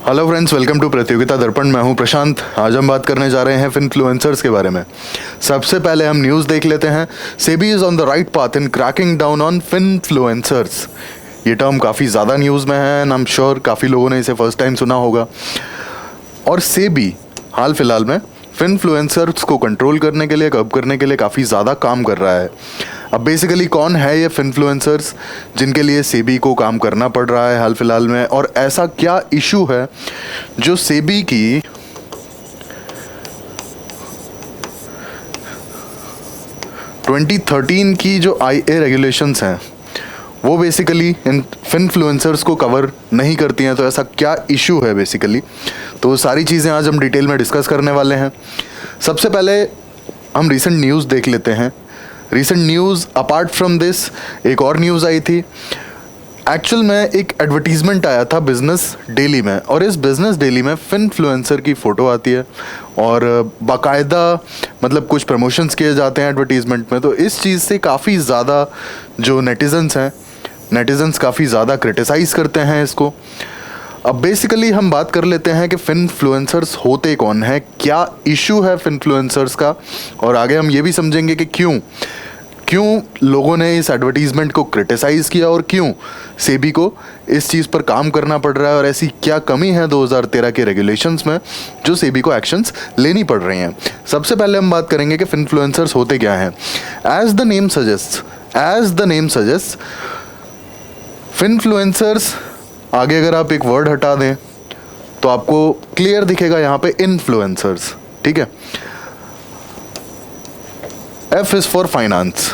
Hello friends, welcome to प्रतियोगिता दर्पण। मैं हूं प्रशांत। आज हम बात करने जा रहे हैं फिनफ्लुएंसर्स के बारे में। सबसे पहले हम न्यूज़ देख लेते हैं। SEBI is on the right path in cracking down on finfluencers. ये टर्म काफ़ी ज़्यादा न्यूज़ में है एंड आई एम श्योर काफ़ी लोगों ने इसे फर्स्ट टाइम सुना होगा। और सेबी हाल फिलहाल में फिनफ्लुएंसर्स को कंट्रोल करने के लिए, कर्ब करने के लिए काफ़ी ज़्यादा काम कर रहा है। अब बेसिकली कौन है ये फिनफ्लुएंसर्स जिनके लिए सेबी को काम करना पड़ रहा है हाल फिलहाल में, और ऐसा क्या इशू है जो सेबी की (2013) की जो IA रेगुलेशंस हैं वो बेसिकली इन फिनफ्लुएंसर्स को कवर नहीं करती हैं। तो ऐसा क्या इशू है बेसिकली, तो सारी चीज़ें आज हम डिटेल में डिस्कस करने वाले हैं। सबसे पहले हम रीसेंट न्यूज़ देख लेते हैं। Recent news apart from this एक और न्यूज़ आई थी। एक्चुअल में एक एडवर्टीज़मेंट आया था बिज़नेस डेली में, और इस बिज़नेस डेली में फिनफ्लुएंसर की फ़ोटो आती है और बाकायदा मतलब कुछ प्रमोशंस किए जाते हैं एडवर्टीज़मेंट में। तो इस चीज़ से काफ़ी ज़्यादा जो नेटिजन्स काफ़ी ज़्यादा क्रिटिसाइज़ करते हैं इसको। अब बेसिकली हम बात कर लेते हैं कि फिनफ्लुएंसर्स होते कौन है, क्या इशू है फिनफ्लुएंसर्स का, और आगे हम ये भी समझेंगे कि क्यों लोगों ने इस एडवर्टीज़मेंट को क्रिटिसाइज़ किया और क्यों सेबी को इस चीज़ पर काम करना पड़ रहा है, और ऐसी क्या कमी है 2013 के रेगुलेशंस में जो सेबी को एक्शंस लेनी पड़ रही हैं। सबसे पहले हम बात करेंगे कि फिनफ्लुएंसर्स होते क्या हैं। As the name suggest finfluencers, आगे अगर आप एक वर्ड हटा दें तो आपको क्लियर दिखेगा यहाँ पे इन्फ्लुएंसर्स, ठीक है। F is for finance.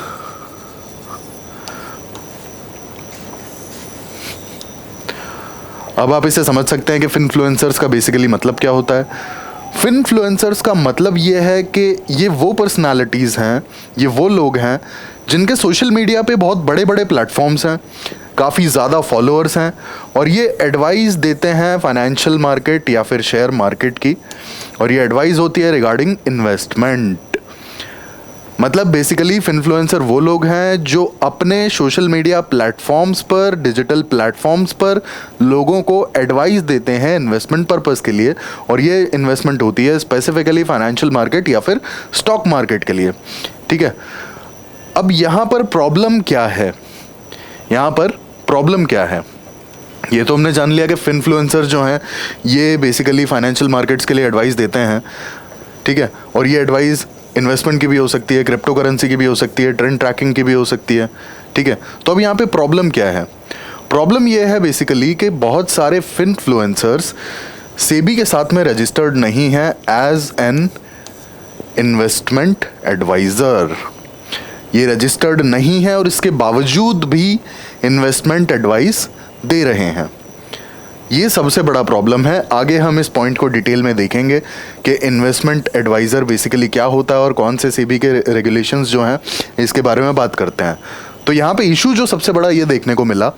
अब आप इसे समझ सकते हैं कि फिनफ्लुएंसर्स का बेसिकली मतलब क्या होता है। फिनफ्लुएंसर्स का मतलब ये है कि ये वो पर्सनालिटीज़ हैं, ये वो लोग हैं जिनके सोशल मीडिया पे बहुत बड़े बड़े प्लेटफॉर्म्स हैं, काफ़ी ज़्यादा फॉलोअर्स हैं, और ये एडवाइस देते हैं फाइनेंशियल मार्केट या फिर शेयर मार्केट की, और ये एडवाइस होती है रिगार्डिंग इन्वेस्टमेंट। मतलब बेसिकली फिनफ्लुएंसर वो लोग हैं जो अपने सोशल मीडिया प्लेटफॉर्म्स पर, डिजिटल प्लेटफॉर्म्स पर लोगों को एडवाइस देते हैं इन्वेस्टमेंट पर्पस के लिए, और ये इन्वेस्टमेंट होती है स्पेसिफिकली फाइनेंशियल मार्केट या फिर स्टॉक मार्केट के लिए, ठीक है। अब यहाँ पर प्रॉब्लम क्या है, ये तो हमने जान लिया कि फिनफ्लुएंसर जो हैं ये बेसिकली फाइनेंशियल मार्केट्स के लिए एडवाइस देते हैं, ठीक है। और ये एडवाइस इन्वेस्टमेंट की भी हो सकती है, क्रिप्टो करेंसी की भी हो सकती है, ट्रेंड ट्रैकिंग की भी हो सकती है, ठीक है। तो अब यहाँ पे प्रॉब्लम क्या है? प्रॉब्लम ये है बेसिकली कि बहुत सारे फिनफ्लुएंसर्स सेबी के साथ में रजिस्टर्ड नहीं है एज एन इन्वेस्टमेंट एडवाइज़र। ये रजिस्टर्ड नहीं है और इसके बावजूद भी इन्वेस्टमेंट एडवाइस दे रहे हैं। ये सबसे बड़ा प्रॉब्लम है। आगे हम इस पॉइंट को डिटेल में देखेंगे कि इन्वेस्टमेंट एडवाइज़र बेसिकली क्या होता है और कौन से सेबी के रेगुलेशंस जो हैं इसके बारे में बात करते हैं। तो यहाँ पे इशू जो सबसे बड़ा ये देखने को मिला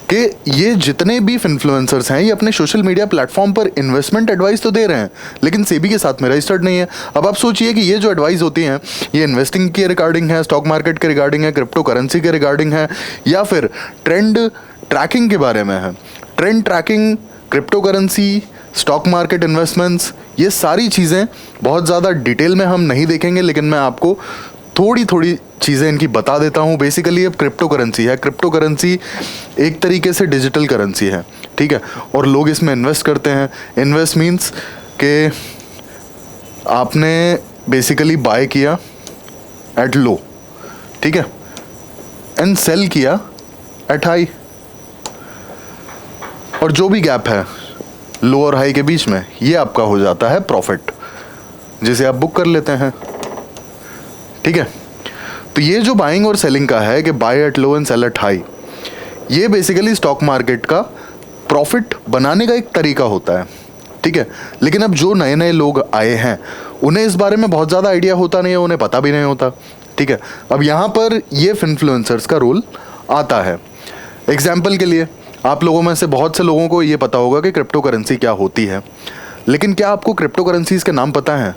कि ये जितने भी फिनफ्लुएंसर्स हैं ये अपने सोशल मीडिया प्लेटफॉर्म पर इन्वेस्टमेंट एडवाइस तो दे रहे हैं, लेकिन सेबी के साथ में रजिस्टर्ड नहीं है। अब आप सोचिए कि ये जो एडवाइस होती हैं ये इन्वेस्टिंग के रिगार्डिंग है, स्टॉक मार्केट के रिगार्डिंग है, क्रिप्टो करेंसी के रिगार्डिंग है, या फिर ट्रेंड ट्रैकिंग के बारे में है। Trend tracking, crypto currency, stock market investments, ये सारी चीज़ें बहुत ज़्यादा डिटेल में हम नहीं देखेंगे, लेकिन मैं आपको थोड़ी चीज़ें इनकी बता देता हूँ। बेसिकली अब क्रिप्टो करेंसी है। क्रिप्टो करेंसी एक तरीके से डिजिटल करेंसी है, ठीक है, और लोग इसमें इन्वेस्ट करते हैं। इन्वेस्ट मीन्स कि आपने बेसिकली बाय किया एट लो, ठीक है, एंड सेल किया एट हाई, और जो भी गैप है लो और हाई के बीच में ये आपका हो जाता है प्रॉफिट, जिसे आप बुक कर लेते हैं, ठीक है। तो ये जो बाइंग और सेलिंग का है कि buy at low and sell at high, ये बेसिकली स्टॉक मार्केट का प्रॉफिट बनाने का एक तरीका होता है, ठीक है। लेकिन अब जो नए नए लोग आए हैं उन्हें इस बारे में बहुत ज़्यादा आइडिया होता नहीं है, उन्हें पता भी नहीं होता, ठीक है। अब यहाँ पर ये फिनफ्लुएंसर्स का रोल आता है। एग्जाम्पल के लिए आप लोगों में से बहुत से लोगों को ये पता होगा कि क्रिप्टो करेंसी क्या होती है, लेकिन क्या आपको क्रिप्टो करेंसीज के नाम पता है?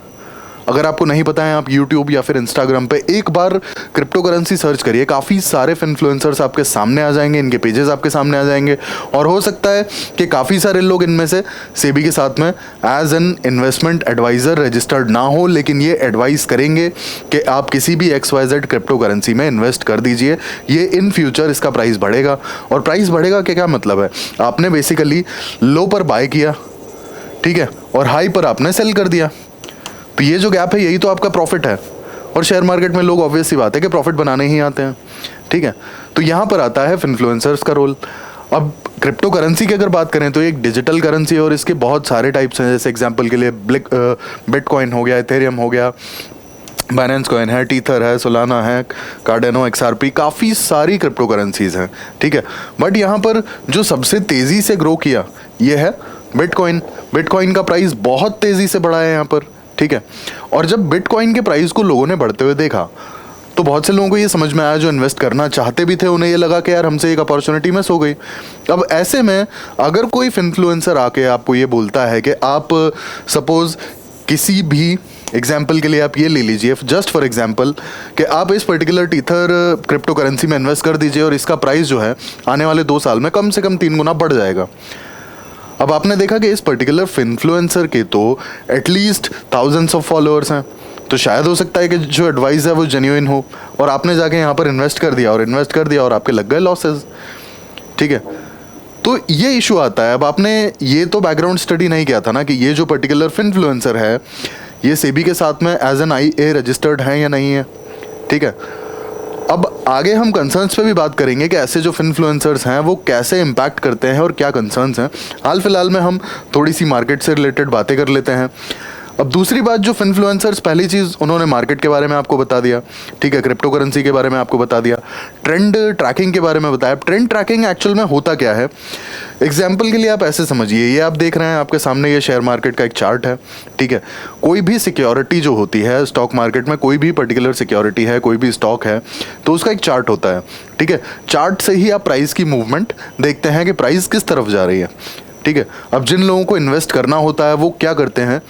अगर आपको नहीं पता है, आप यूट्यूब या फिर इंस्टाग्राम पे एक बार क्रिप्टो करेंसी सर्च करिए, काफ़ी सारे इन्फ्लुएंसर्स आपके सामने आ जाएंगे, इनके पेजेस आपके सामने आ जाएंगे, और हो सकता है कि काफ़ी सारे लोग इनमें से सेबी के साथ में as an investment adviser registered ना हो, लेकिन ये एडवाइस करेंगे कि आप किसी भी XYZ क्रिप्टो करेंसी में इन्वेस्ट कर दीजिए, ये इन फ्यूचर इसका प्राइस बढ़ेगा। और प्राइस बढ़ेगा के क्या मतलब है, आपने बेसिकली लो पर बाय किया, ठीक है, और हाई पर आपने सेल कर दिया, तो ये जो गैप है यही तो आपका प्रॉफिट है। और शेयर मार्केट में लोग ऑब्वियस सी बात है कि प्रॉफिट बनाने ही आते हैं, ठीक है। तो यहाँ पर आता है इन्फ्लुएंसर्स का रोल। अब क्रिप्टो करेंसी की अगर बात करें तो एक डिजिटल करेंसी है और इसके बहुत सारे टाइप्स हैं, जैसे एग्जांपल के लिए बिटकॉइन हो गया, इथेरियम हो गया, बाइनेंस कॉइन है, टीथर है, सोलाना है, कार्डेनो, XRP, काफ़ी सारी क्रिप्टो करेंसीज हैं, ठीक है। बट यहाँ पर जो सबसे तेज़ी से ग्रो किया ये है बिटकॉइन। बिटकॉइन का प्राइस बहुत तेज़ी से बढ़ा है यहाँ पर, ठीक है। और जब बिटकॉइन के प्राइस को लोगों ने बढ़ते हुए देखा तो बहुत से लोगों को ये समझ में आया, जो इन्वेस्ट करना चाहते भी थे उन्हें ये लगा कि यार हमसे एक अपॉर्चुनिटी मिस हो गई। अब ऐसे में अगर कोई इन्फ्लुएंसर आके आपको ये बोलता है कि आप सपोज़ किसी भी एग्जाम्पल के लिए आप ये ले लीजिए, जस्ट फॉर एग्जाम्पल, कि आप इस पर्टिकुलर टीथर क्रिप्टो करेंसी में इन्वेस्ट कर दीजिए और इसका प्राइस जो है आने वाले 2 साल में कम से कम 3 गुना बढ़ जाएगा। अब आपने देखा कि इस पर्टिकुलर इन्फ्लुएंसर के तो एटलीस्ट थाउजेंड्स ऑफ फॉलोअर्स हैं, तो शायद हो सकता है कि जो एडवाइस है वो जेन्युइन हो, और आपने जाके यहाँ पर इन्वेस्ट कर दिया और आपके लग गए लॉसेस, ठीक है। तो ये इशू आता है। अब आपने ये तो बैकग्राउंड स्टडी नहीं किया था ना कि ये जो पर्टिकुलर इन्फ्लुएंसर है ये सेबी के साथ में एज एन IA रजिस्टर्ड है या नहीं है, ठीक है। अब आगे हम कंसर्न्स पे भी बात करेंगे कि ऐसे जो इन्फ्लुएंसर्स हैं वो कैसे इम्पैक्ट करते हैं और क्या कंसर्न्स हैं। हाल फिलहाल में हम थोड़ी सी मार्केट से रिलेटेड बातें कर लेते हैं। अब दूसरी बात, जो इन्फ्लुएंसर्स, पहली चीज़ उन्होंने मार्केट के बारे में आपको बता दिया, ठीक है, क्रिप्टो करेंसी के बारे में आपको बता दिया, ट्रेंड ट्रैकिंग के बारे में बताया। ट्रेंड ट्रैकिंग एक्चुअल में होता क्या है, एग्जाम्पल के लिए आप ऐसे समझिए, ये आप देख रहे हैं आपके सामने ये शेयर मार्केट का एक चार्ट है, ठीक है। कोई भी सिक्योरिटी जो होती है स्टॉक मार्केट में, कोई भी पर्टिकुलर सिक्योरिटी है, कोई भी स्टॉक है, तो उसका एक चार्ट होता है, ठीक है। चार्ट से ही आप प्राइस की मूवमेंट देखते हैं कि प्राइस किस तरफ जा रही है, ठीक है। अब जिन लोगों को इन्वेस्ट करना होता है वो क्या करते हैं,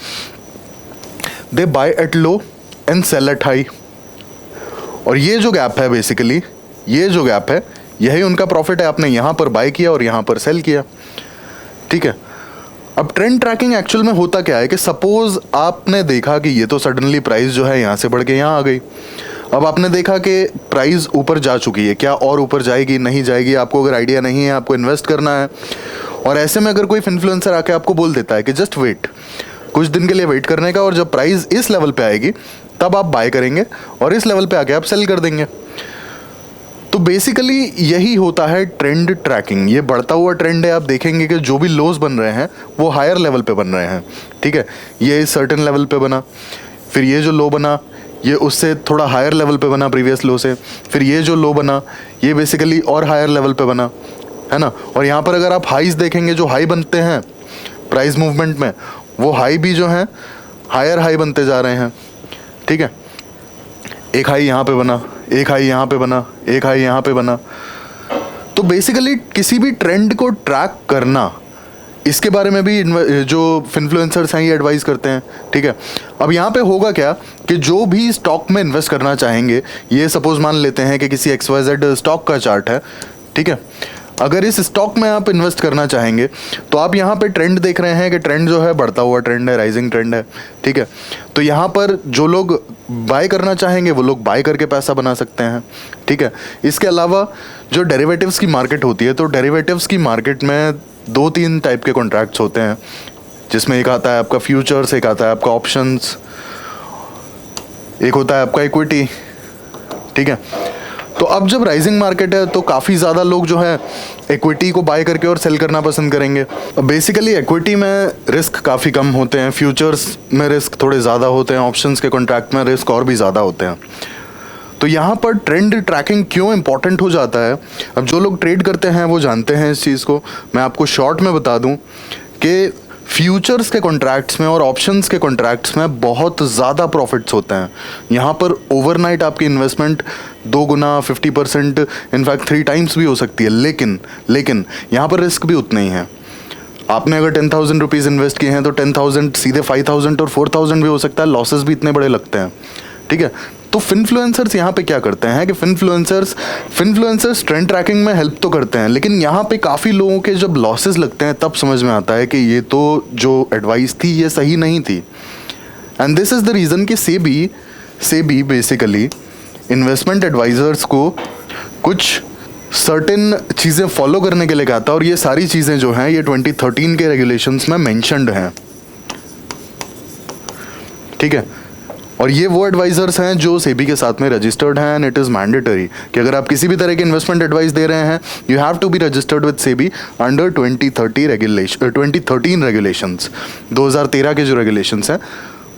they buy at low and sell at high, और ये जो गैप है बेसिकली, ये जो गैप है यही उनका प्रॉफिट है। आपने यहाँ पर बाय किया और यहाँ पर सेल किया, ठीक है। अब ट्रेंड ट्रैकिंग एक्चुअल में होता क्या है कि सपोज आपने देखा कि ये तो सडनली प्राइस जो है यहाँ से बढ़ के यहाँ आ गई। अब आपने देखा कि प्राइस ऊपर जा चुकी है, क्या और ऊपर जाएगी नहीं जाएगी आपको अगर आइडिया नहीं है, आपको इन्वेस्ट करना है, और ऐसे में अगर कोई इन्फ्लुएंसर आके आपको बोल देता है कि जस्ट वेट, कुछ दिन के लिए वेट करने का, और जब प्राइस इस लेवल पे आएगी तब आप बाय करेंगे और इस लेवल पे आके आप सेल कर देंगे, तो बेसिकली यही होता है ट्रेंड ट्रैकिंग। ये बढ़ता हुआ ट्रेंड है। आप देखेंगे कि जो भी लोज बन रहे हैं वो हायर लेवल पे बन रहे हैं, ठीक है। ये सर्टेन लेवल पे बना, फिर ये जो लो बना ये उससे थोड़ा हायर लेवल पे बना प्रीवियस लो से, फिर ये जो लो बना ये बेसिकली और हायर लेवल पे बना, है ना। और यहाँ पर अगर आप हाईज देखेंगे, जो हाई बनते हैं प्राइस मूवमेंट में, वो हाई भी जो हैं हायर हाई बनते जा रहे हैं, ठीक है। एक हाई यहाँ पे बना, एक हाई यहाँ पे बना, एक हाई यहाँ पे बना। तो बेसिकली किसी भी ट्रेंड को ट्रैक करना, इसके बारे में भी जो इन्फ्लुएंसर्स हैं ये एडवाइस करते हैं, ठीक है। अब यहाँ पे होगा क्या कि जो भी स्टॉक में इन्वेस्ट करना चाहेंगे, ये सपोज मान लेते हैं कि किसी XYZ स्टॉक का चार्ट है, ठीक है। अगर इस स्टॉक में आप इन्वेस्ट करना चाहेंगे तो आप यहाँ पे ट्रेंड देख रहे हैं कि ट्रेंड जो है बढ़ता हुआ ट्रेंड है, राइजिंग ट्रेंड है, ठीक है। तो यहाँ पर जो लोग बाय करना चाहेंगे वो लोग बाय करके पैसा बना सकते हैं, ठीक है। इसके अलावा जो डेरिवेटिव्स की मार्केट होती है, तो डेरिवेटिव्स की मार्केट में 2-3 टाइप के कॉन्ट्रैक्ट्स होते हैं, जिसमें एक आता है आपका फ्यूचर्स, एक आता है आपका ऑप्शंस, एक होता है आपका इक्विटी, ठीक है। तो अब जब राइजिंग मार्केट है तो काफ़ी ज़्यादा लोग जो है इक्विटी को बाय करके और सेल करना पसंद करेंगे। बेसिकली इक्विटी में रिस्क काफ़ी कम होते हैं, फ्यूचर्स में रिस्क थोड़े ज़्यादा होते हैं, ऑप्शंस के कॉन्ट्रैक्ट में रिस्क और भी ज़्यादा होते हैं। तो यहाँ पर ट्रेंड ट्रैकिंग क्यों इंपॉर्टेंट हो जाता है, अब जो लोग ट्रेड करते हैं वो जानते हैं इस चीज़ को। मैं आपको शॉर्ट में बता दूँ कि फ्यूचर्स के कॉन्ट्रैक्ट्स में और ऑप्शंस के कॉन्ट्रैक्ट्स में बहुत ज़्यादा प्रॉफिट्स होते हैं। यहाँ पर ओवरनाइट आपकी इन्वेस्टमेंट 2 गुना, 50%, इनफैक्ट 3 टाइम्स भी हो सकती है, लेकिन यहाँ पर रिस्क भी उतना ही है। आपने अगर 10,000 रुपीज़ इन्वेस्ट किए हैं तो 10,000 सीधे 5,000 और 4,000 भी हो सकता है, लॉसेस भी इतने बड़े लगते हैं, ठीक है। तो फिनफ्लुएंसर्स यहाँ पे क्या करते हैं कि फिनफ्लुएंसर्स ट्रेंड ट्रैकिंग में हेल्प तो करते हैं, लेकिन यहाँ पे काफ़ी लोगों के जब लॉसेस लगते हैं तब समझ में आता है कि ये तो जो एडवाइस थी ये सही नहीं थी। And this is the reason कि सेबी बेसिकली इन्वेस्टमेंट एडवाइजर्स को कुछ सर्टेन चीज़ें फॉलो करने के लिए कहता है, और ये सारी चीज़ें जो हैं ये 2013 के रेगुलेशंस में मेंशन्ड हैं, ठीक है। और ये वो एडवाइजर्स हैं जो सेबी के साथ में रजिस्टर्ड हैं, एंड इट इज़ मैंडेटरी कि अगर आप किसी भी तरह के इन्वेस्टमेंट एडवाइस दे रहे हैं you have to be registered with SEBI under 2013 regulations. 2013 के जो रेगुलेशंस हैं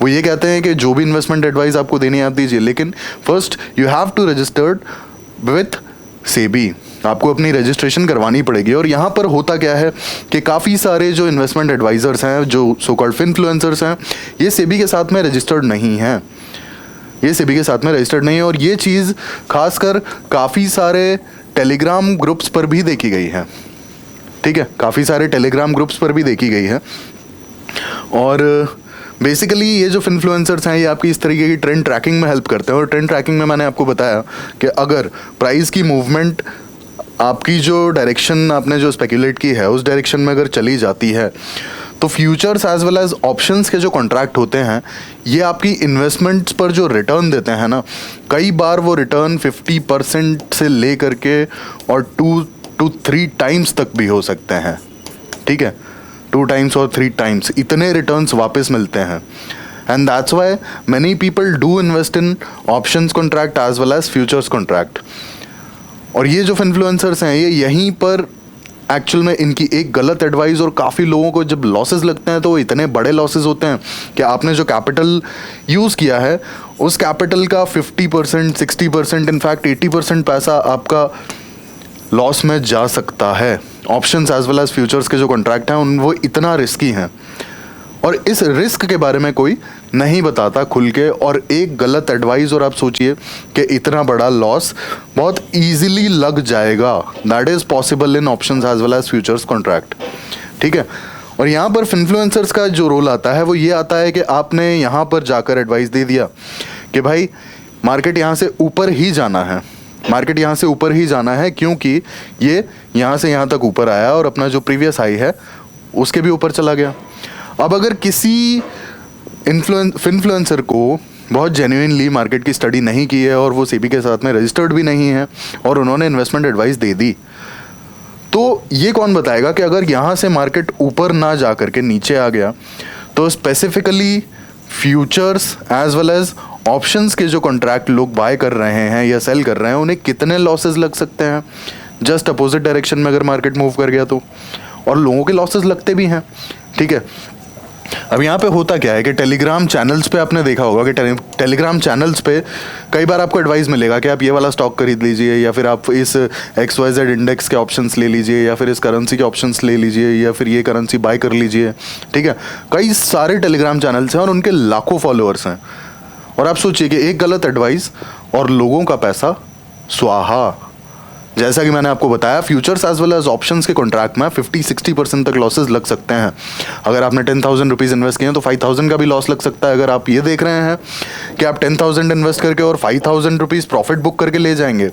वो ये कहते हैं कि जो भी इन्वेस्टमेंट एडवाइस आपको देनी है आप दीजिए, लेकिन first you have to registered with SEBI, आपको अपनी रजिस्ट्रेशन करवानी पड़ेगी। और यहाँ पर होता क्या है कि काफ़ी सारे जो इन्वेस्टमेंट एडवाइजर्स हैं, जो सो कॉल्ड फिनफ्लुएंसर्स हैं, ये सेबी के साथ में रजिस्टर्ड नहीं हैं, ये सेबी के साथ में रजिस्टर्ड नहीं है। और ये चीज़ खासकर काफ़ी सारे टेलीग्राम ग्रुप्स पर भी देखी गई है, ठीक है, काफ़ी सारे टेलीग्राम ग्रुप्स पर भी देखी गई है। और बेसिकली ये जो इन्फ्लुएंसर्स हैं ये आपकी इस तरीके की ट्रेंड ट्रैकिंग में हेल्प करते हैं। और ट्रेंड ट्रैकिंग में मैंने आपको बताया कि अगर प्राइस की मूवमेंट आपकी जो डायरेक्शन आपने जो स्पेकुलेट की है उस डायरेक्शन में अगर चली जाती है तो futures as well as options के जो कॉन्ट्रैक्ट होते हैं ये आपकी इन्वेस्टमेंट्स पर जो रिटर्न देते हैं ना, कई बार वो रिटर्न 50% से ले करके और 2 to 3 टाइम्स तक भी हो सकते हैं, ठीक है, 2 टाइम्स और 3 टाइम्स इतने रिटर्न्स वापस मिलते हैं। And that's why many people do invest in options contract as well as futures contract. और ये जो इन्फ्लुएंसर्स हैं ये यहीं पर एक्चुअल में इनकी एक गलत एडवाइस और काफ़ी लोगों को जब लॉसेस लगते हैं तो वो इतने बड़े लॉसेस होते हैं कि आपने जो कैपिटल यूज़ किया है उस कैपिटल का 50%, 60%, इनफैक्ट 80% पैसा आपका लॉस में जा सकता है। Options as well as futures के जो कॉन्ट्रैक्ट हैं वो इतना रिस्की हैं और इस रिस्क के बारे में कोई नहीं बताता खुल के, और एक गलत एडवाइस और आप सोचिए कि इतना बड़ा लॉस बहुत इजीली लग जाएगा। That is possible in options as well as futures contract, ठीक है। और यहाँ पर इन्फ्लुएंसर्स का जो रोल आता है वो ये आता है कि आपने यहाँ पर जाकर एडवाइस दे दिया कि भाई मार्केट यहाँ से ऊपर ही जाना है, मार्केट यहाँ से ऊपर ही जाना है क्योंकि ये यहाँ से यहाँ तक ऊपर आया और अपना जो प्रीवियस हाई है उसके भी ऊपर चला गया। अब अगर किसी इन्फ्लुएंसर को बहुत जेन्युइनली मार्केट की स्टडी नहीं की है और वो सेबी के साथ में रजिस्टर्ड भी नहीं है और उन्होंने इन्वेस्टमेंट एडवाइस दे दी, तो ये कौन बताएगा कि अगर यहाँ से मार्केट ऊपर ना जा करके नीचे आ गया तो specifically futures as well as options के जो कॉन्ट्रैक्ट लोग बाय कर रहे हैं या सेल कर रहे हैं उन्हें कितने लॉसेस लग सकते हैं जस्ट अपोजिट डायरेक्शन में अगर मार्केट मूव कर गया तो। और लोगों के लॉसेस लगते भी हैं, ठीक है। अब यहाँ पे होता क्या है कि टेलीग्राम चैनल्स पे आपने देखा होगा कि टेलीग्राम चैनल्स पे कई बार आपको एडवाइस मिलेगा कि आप ये वाला स्टॉक खरीद लीजिए या फिर आप इस XYZ इंडेक्स के ऑप्शंस ले लीजिए या फिर इस करेंसी के ऑप्शंस ले लीजिए या फिर ये करेंसी बाय कर लीजिए, ठीक है। कई सारे टेलीग्राम चैनल्स हैं और उनके लाखों फॉलोअर्स हैं और आप सोचिए कि एक गलत एडवाइस और लोगों का पैसा स्वाहा। जैसा कि मैंने आपको बताया futures as well as options के कॉन्ट्रैक्ट में 50-60% तक लॉसेस लग सकते हैं। अगर आपने 10,000 रुपीज़ इन्वेस्ट किए हैं तो 5,000 का भी लॉस लग सकता है। अगर आप ये देख रहे हैं कि आप 10,000 इन्वेस्ट करके और 5,000 रुपीज़ प्रॉफिट बुक करके ले जाएंगे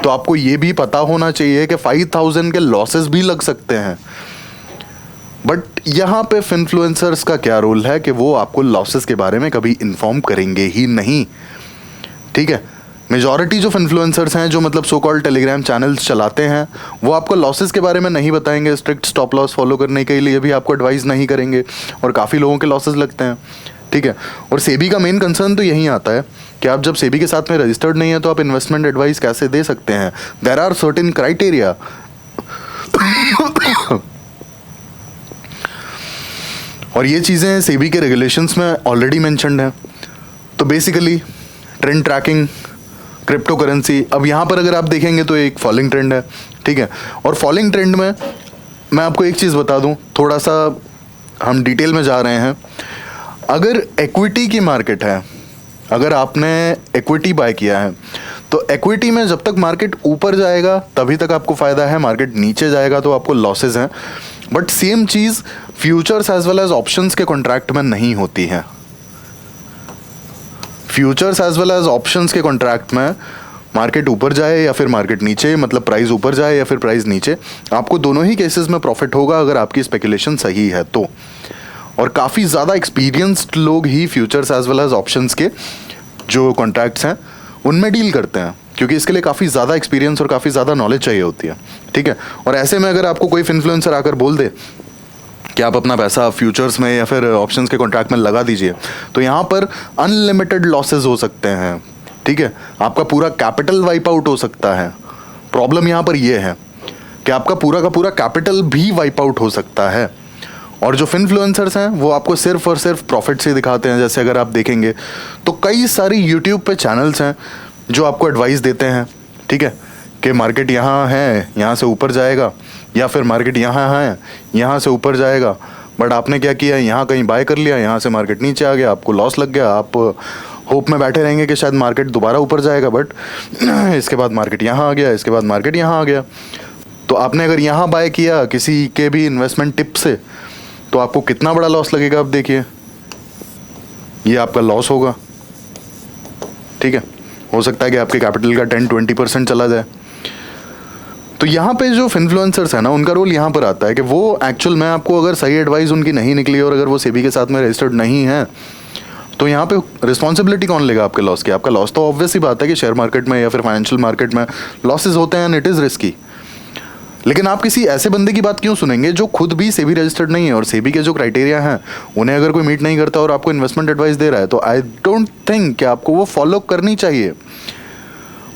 तो आपको ये भी पता होना चाहिए कि 5,000 के लॉसेस भी लग सकते हैं। बट यहाँ पे इन्फ्लुएंसर्स का क्या रोल है कि वो आपको लॉसेस के बारे में कभी इन्फॉर्म करेंगे ही नहीं, ठीक है। मेजॉरिटी जो इन्फ्लुएंसर्स हैं जो मतलब सो कॉल्ड टेलीग्राम चैनल्स चलाते हैं वो आपको लॉसेस के बारे में नहीं बताएंगे, स्ट्रिक्ट स्टॉप लॉस फॉलो करने के लिए भी आपको एडवाइस नहीं करेंगे और काफ़ी लोगों के लॉसेस लगते हैं, ठीक है। और सेबी का मेन कंसर्न तो यही आता है कि आप जब सेबी के साथ में रजिस्टर्ड नहीं है तो आप इन्वेस्टमेंट एडवाइस कैसे दे सकते हैं। देयर आर सर्टेन क्राइटेरिया और ये चीज़ें सेबी के रेगुलेशंस में ऑलरेडी मेंशन्ड हैं। तो basically trend tracking, crypto currency, अब यहाँ पर अगर आप देखेंगे तो एक फॉलिंग ट्रेंड है, ठीक है। और फॉलिंग ट्रेंड में मैं आपको एक चीज़ बता दूँ, थोड़ा सा हम डिटेल में जा रहे हैं। अगर इक्विटी की मार्केट है, अगर आपने इक्विटी बाय किया है तो इक्विटी में जब तक मार्केट ऊपर जाएगा तभी तक आपको फ़ायदा है, मार्केट नीचे जाएगा तो आपको लॉसेस हैं। बट सेम चीज futures as well as options के कॉन्ट्रैक्ट में नहीं होती है। Futures as well as options के कॉन्ट्रैक्ट में मार्केट ऊपर जाए या फिर मार्केट नीचे, मतलब प्राइस ऊपर जाए या फिर प्राइस नीचे, आपको दोनों ही केसेस में प्रॉफिट होगा अगर आपकी स्पेकुलेशन सही है तो। और काफ़ी ज़्यादा एक्सपीरियंस्ड लोग ही futures as well as options के जो कॉन्ट्रैक्ट्स हैं उनमें डील करते हैं, क्योंकि इसके लिए काफ़ी ज़्यादा एक्सपीरियंस और काफ़ी ज़्यादा नॉलेज चाहिए होती है, ठीक है। और ऐसे में अगर आपको कोई इन्फ्लुएंसर आकर बोल दे कि आप अपना पैसा फ्यूचर्स में या फिर ऑप्शंस के कॉन्ट्रैक्ट में लगा दीजिए, तो यहाँ पर अनलिमिटेड लॉसेज हो सकते हैं, ठीक है। आपका पूरा कैपिटल वाइप आउट हो सकता है। प्रॉब्लम यहाँ पर यह है कि आपका पूरा का पूरा कैपिटल भी वाइप आउट हो सकता है। और जो इन्फ्लुएंसर्स हैं वो आपको सिर्फ और सिर्फ प्रॉफिट से दिखाते हैं। जैसे अगर आप देखेंगे तो कई सारी यूट्यूब पे चैनल्स हैं जो आपको एडवाइस देते हैं, ठीक है, कि मार्केट यहाँ है, यहाँ से ऊपर जाएगा, या फिर मार्केट यहाँ है, यहाँ से ऊपर जाएगा। बट आपने क्या किया, यहाँ कहीं बाय कर लिया, यहाँ से मार्केट नीचे आ गया, आपको लॉस लग गया। आप होप में बैठे रहेंगे कि शायद मार्केट दोबारा ऊपर जाएगा, बट इसके बाद मार्केट यहाँ आ गया, इसके बाद मार्केट यहाँ आ गया। तो आपने अगर यहाँ बाय किया किसी के भी इन्वेस्टमेंट टिप से, तो आपको कितना बड़ा लॉस लगेगा। आप देखिए, ये आपका लॉस होगा, ठीक है। हो सकता है कि आपके कैपिटल का 10-20% चला जाए। तो यहाँ पे जो इन्फ्लुएंसर्स है ना, उनका रोल यहाँ पर आता है कि वो एक्चुअल में आपको अगर सही एडवाइस उनकी नहीं निकली और अगर वो सेबी के साथ में रजिस्टर्ड नहीं है, तो यहाँ पे रिस्पॉन्सिबिलिटी कौन लेगा आपके लॉस की। आपका लॉस तो ऑब्वियस ही बात है कि शेयर मार्केट में या फिर फाइनेंशियल मार्केट में लॉसेज होते हैं एंड इट इज़ रिस्की। लेकिन आप किसी ऐसे बंदे की बात क्यों सुनेंगे जो खुद भी सेबी रजिस्टर्ड नहीं है और सेबी के जो क्राइटेरिया हैं उन्हें अगर कोई मीट नहीं करता और आपको इन्वेस्टमेंट एडवाइस दे रहा है, तो आई डोंट थिंक कि आपको वो फॉलो करनी चाहिए।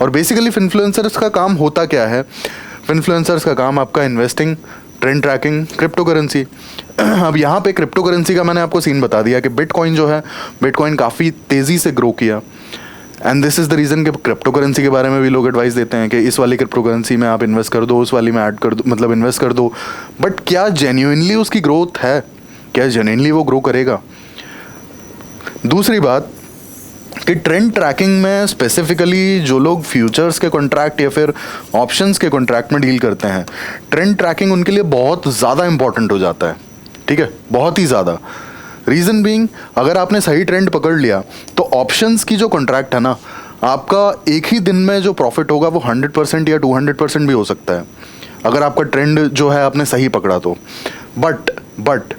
और बेसिकली इन्फ्लुएंसर्स का काम होता क्या है, इन्फ्लुएंसर्स का काम आपका investing, trend tracking, crypto currency. अब यहाँ पे क्रिप्टो करेंसी का मैंने आपको सीन बता दिया कि बिटकॉइन जो है, बिटकॉइन काफ़ी तेज़ी से ग्रो किया and this is the reason कि क्रिप्टो करेंसी के बारे में भी लोग एडवाइस देते हैं कि इस वाली क्रिप्टो करेंसी में आप इन्वेस्ट कर दो, उस वाली में ऐड कर दो, मतलब इन्वेस्ट कर दो। बट क्या जेन्युइनली उसकी ग्रोथ है, क्या जेन्युइनली वो ग्रो करेगा। दूसरी बात कि ट्रेंड ट्रैकिंग में स्पेसिफिकली जो लोग फ्यूचर्स के कॉन्ट्रैक्ट या फिर ऑप्शंस के कॉन्ट्रैक्ट में डील करते हैं, ट्रेंड ट्रैकिंग उनके लिए बहुत ज़्यादा इंपॉर्टेंट हो जाता है, ठीक है, बहुत ही ज़्यादा। रीज़न बीइंग, अगर आपने सही ट्रेंड पकड़ लिया तो ऑप्शंस की जो कॉन्ट्रैक्ट है ना, आपका एक ही दिन में जो प्रॉफिट होगा वो 100% या 200% भी हो सकता है अगर आपका ट्रेंड जो है आपने सही पकड़ा तो। बट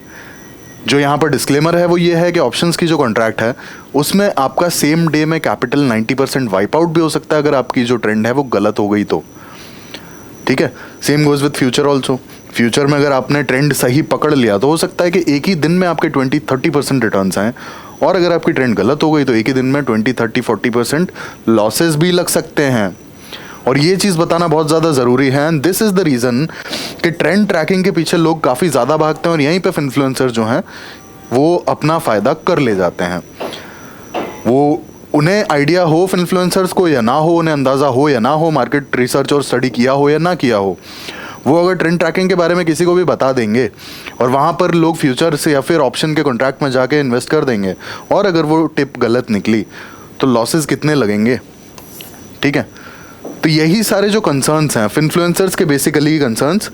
जो यहाँ पर डिस्क्लेमर है वो ये है कि ऑप्शंस की जो कॉन्ट्रैक्ट है उसमें आपका सेम डे में कैपिटल 90% वाइप आउट भी हो सकता है अगर आपकी जो ट्रेंड है वो गलत हो गई तो, ठीक है। Same goes with future also. Future में अगर आपने ट्रेंड सही पकड़ लिया तो हो सकता है कि एक ही दिन में आपके 20-30% रिटर्न्स आएँ, और अगर आपकी ट्रेंड गलत हो गई तो एक ही दिन में 20-30-40% लॉसेस भी लग सकते हैं। और ये चीज़ बताना बहुत ज़्यादा ज़रूरी है and this is the reason कि ट्रेंड ट्रैकिंग के पीछे लोग काफ़ी ज़्यादा भागते हैं और यहीं पे इन्फ्लुएंसर जो हैं वो अपना फ़ायदा कर ले जाते हैं। वो उन्हें आइडिया हो इन्फ्लुएंसर्स को या ना हो, उन्हें अंदाज़ा हो या ना हो, मार्केट रिसर्च और स्टडी किया हो या ना किया हो, वो अगर ट्रेंड ट्रैकिंग के बारे में किसी को भी बता देंगे और वहाँ पर लोग फ्यूचर्स या फिर ऑप्शन के कॉन्ट्रैक्ट में जाके इन्वेस्ट कर देंगे और अगर वो टिप गलत निकली तो लॉसेस कितने लगेंगे, ठीक है। तो यही सारे जो कंसर्न्स हैं इन्फ्लुएंसर्स के, बेसिकली कंसर्न्स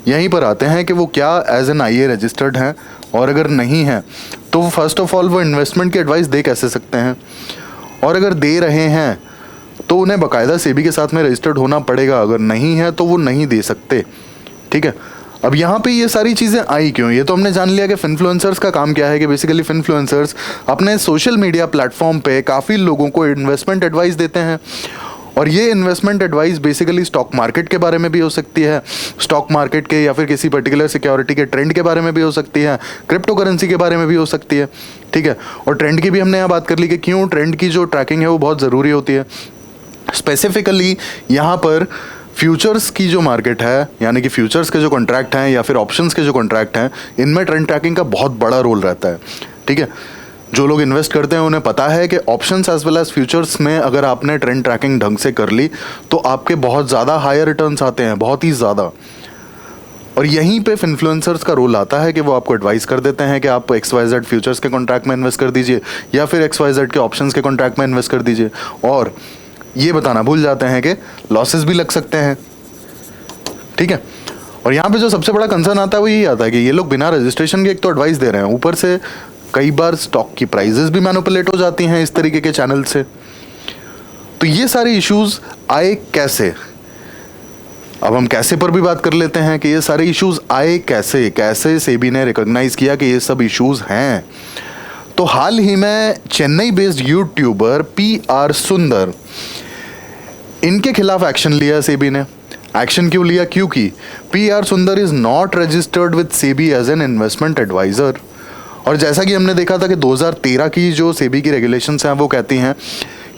यहीं पर आते हैं कि वो क्या एज एन IA रजिस्टर्ड हैं, और अगर नहीं है तो फर्स्ट ऑफ ऑल वो इन्वेस्टमेंट की एडवाइस दे कैसे सकते हैं, और अगर दे रहे हैं तो उन्हें बाकायदा सेबी के साथ में रजिस्टर्ड होना पड़ेगा, अगर नहीं है तो वो नहीं दे सकते, ठीक है। अब यहाँ पे ये सारी चीज़ें आई क्यों, ये तो हमने जान लिया कि इन्फ्लुएंसर्स का काम क्या है, कि बेसिकली इन्फ्लुएंसर्स अपने सोशल मीडिया प्लेटफॉर्म पे काफ़ी लोगों को इन्वेस्टमेंट एडवाइस देते हैं, और ये investment advice basically stock market के बारे में भी हो सकती है, स्टॉक मार्केट के या फिर किसी पर्टिकुलर सिक्योरिटी के ट्रेंड के बारे में भी हो सकती है, क्रिप्टो करेंसी के बारे में भी हो सकती है, ठीक है। और ट्रेंड की भी हमने यहाँ बात कर ली कि क्यों ट्रेंड की जो ट्रैकिंग है वो बहुत ज़रूरी होती है। स्पेसिफिकली यहाँ पर फ्यूचर्स की जो मार्केट है, यानी कि फ्यूचर्स के जो कॉन्ट्रैक्ट हैं या फिर ऑप्शंस के जो कॉन्ट्रैक्ट हैं, इनमें ट्रेंड ट्रैकिंग का बहुत बड़ा रोल रहता है, ठीक है। जो लोग इन्वेस्ट करते हैं उन्हें पता है कि options as well as futures में अगर आपने ट्रेंड ट्रैकिंग ढंग से कर ली तो आपके बहुत ज़्यादा हायर रिटर्न्स आते हैं, बहुत ही ज़्यादा। और यहीं पे इन्फ्लुएंसर्स का रोल आता है कि वो आपको एडवाइस कर देते हैं कि आप XYZ फ्यूचर्स के कॉन्ट्रैक्ट में इन्वेस्ट कर दीजिए या फिर XYZ के ऑप्शंस के कॉन्ट्रैक्ट में इन्वेस्ट कर दीजिए, और ये बताना भूल जाते हैं कि लॉसेस भी लग सकते हैं, ठीक है। और यहाँ पे जो सबसे बड़ा कंसर्न आता है वो यही आता है कि ये लोग बिना रजिस्ट्रेशन के एक तो एडवाइस दे रहे हैं, ऊपर से कई बार स्टॉक की प्राइजेस भी मैनिपुलेट हो जाती हैं इस तरीके के चैनल से। तो ये सारे इश्यूज आए कैसे, अब हम कैसे पर भी बात कर लेते हैं कि ये सारे इश्यूज आए कैसे, कैसे सेबी ने रिकॉग्नाइज किया कि ये सब इश्यूज हैं। तो हाल ही में चेन्नई बेस्ड यूट्यूबर PR सुंदर, इनके खिलाफ एक्शन लिया सेबी ने। एक्शन क्यों लिया? क्योंकि PR Sundar is not registered with SEBI as an investment adviser. और जैसा कि हमने देखा था कि 2013 की जो सेबी की रेगुलेशंस हैं वो कहती हैं